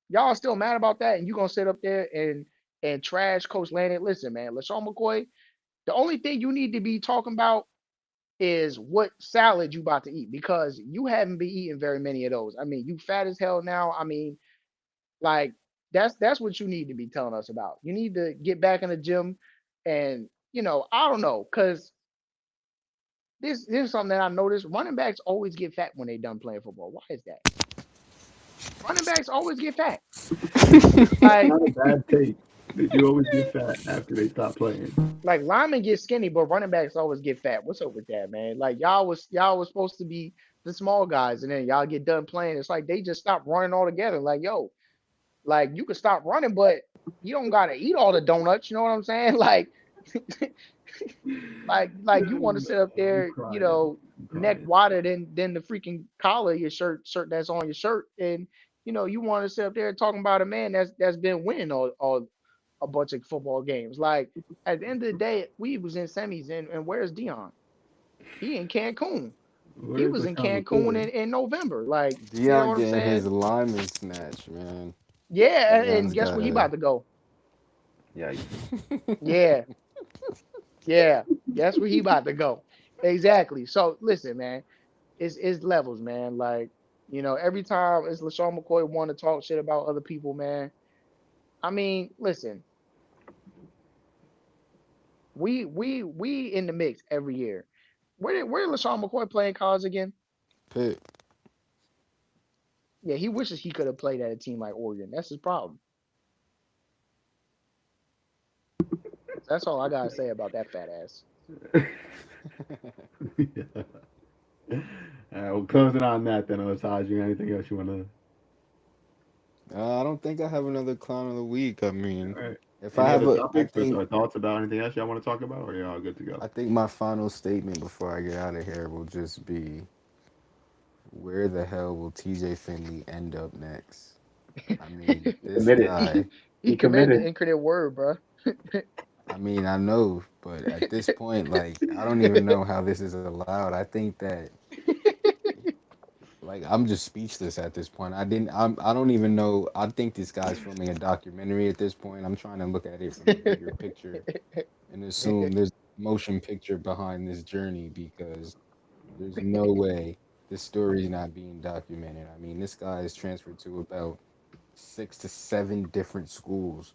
y'all still mad about that, and you gonna sit up there and trash Coach Landon. Listen, man, LaShawn McCoy, the only thing you need to be talking about is what salad you about to eat because you haven't been eating very many of those. I mean, you fat as hell now. I mean, like that's what you need to be telling us about. You need to get back in the gym, and I don't know, cause this is something that I noticed. Running backs always get fat when they done playing football. Why is that? Running backs always get fat. It's Like not a bad take. They do always get fat after they stop playing. Like linemen get skinny, but running backs always get fat. What's up with that, man? Like y'all was supposed to be the small guys, and then y'all get done playing. It's like they just stop running altogether. Like yo, like you can stop running, but you don't gotta eat all the donuts. You know what I'm saying? Like you want to sit up I'm there, crying. I'm neck crying. wider than the freaking collar of your shirt that's on your shirt, and you want to sit up there talking about a man that's been winning all a bunch of football games. Like at the end of the day, we was in semis, and where's Dion? He in Cancun. He Where's was in LaShawn Cancun McCoy? in November. Like, you know Dion what I'm getting his saying? lineman snatch, man. Yeah, and Dion's guess where he gotta. about to go? Yikes. Yeah, yeah. Guess where he about to go? Exactly. So listen, man, it's levels, man. Like, every time it's LaShawn McCoy want to talk shit about other people, man. I mean, listen, we in the mix every year. Where did LaShawn McCoy play in college again? Pitt. Yeah, he wishes he could have played at a team like Oregon. That's his problem. That's all I gotta say about that fat ass. Yeah. Well, closing on that then, Osaj, you got anything else you want to? I don't think I have another clown of the week. I mean, All right. if I Any have other a, I topics think or thoughts about anything else y'all want to talk about, or y'all good to go? I think my final statement before I get out of here will just be, where the hell will TJ Finley end up next? I mean, this Committed. guy, He He committed committed. the incorrect word, bro. I mean, I know, but at this point, like, I don't even know how this is allowed. I think that, like, I'm just speechless at this point. I don't even know. I think this guy's filming a documentary at this point. I'm trying to look at it from a bigger picture and assume there's a motion picture behind this journey, because there's no way this story is not being documented. I mean, this guy is transferred to about 6 to 7 different schools.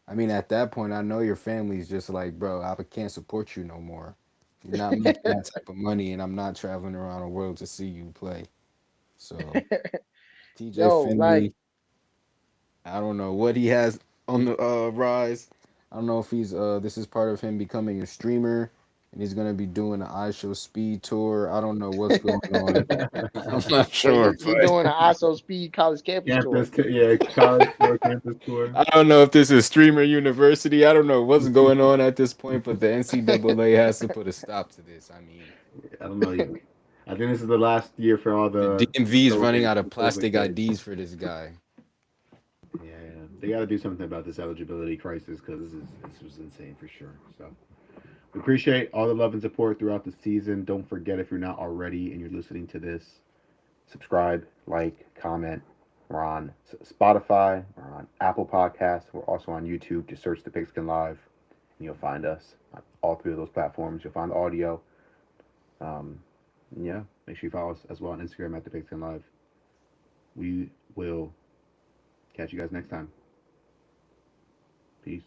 I mean, at that point, I know your family's just like, bro, I can't support you no more. You're not making that type of money, and I'm not traveling around the world to see you play. So, TJ Yo, like, Finley, I don't know what he has on the rise. I don't know if he's this is part of him becoming a streamer, and he's gonna be doing an iShow Speed tour. I don't know what's going on. I'm not sure, he but doing an ISO speed college campus tour. Yeah, college tour, campus tour. I don't know if this is streamer university. I don't know what's going on at this point, but the NCAA has to put a stop to this. I mean, I don't know. I think this is the last year for all the the DMV is running COVID, out of the COVID plastic kids. IDs for this guy. Yeah, yeah. They got to do something about this eligibility crisis because this was insane for sure. So we appreciate all the love and support throughout the season. Don't forget, if you're not already and you're listening to this, subscribe, like, comment. We're on Spotify. We're on Apple Podcasts. We're also on YouTube. Just search the Pigskin Live, and you'll find us on all three of those platforms. You'll find the audio. Um, yeah, make sure you follow us as well on Instagram at the Pigskin Live. We will catch you guys next time. Peace.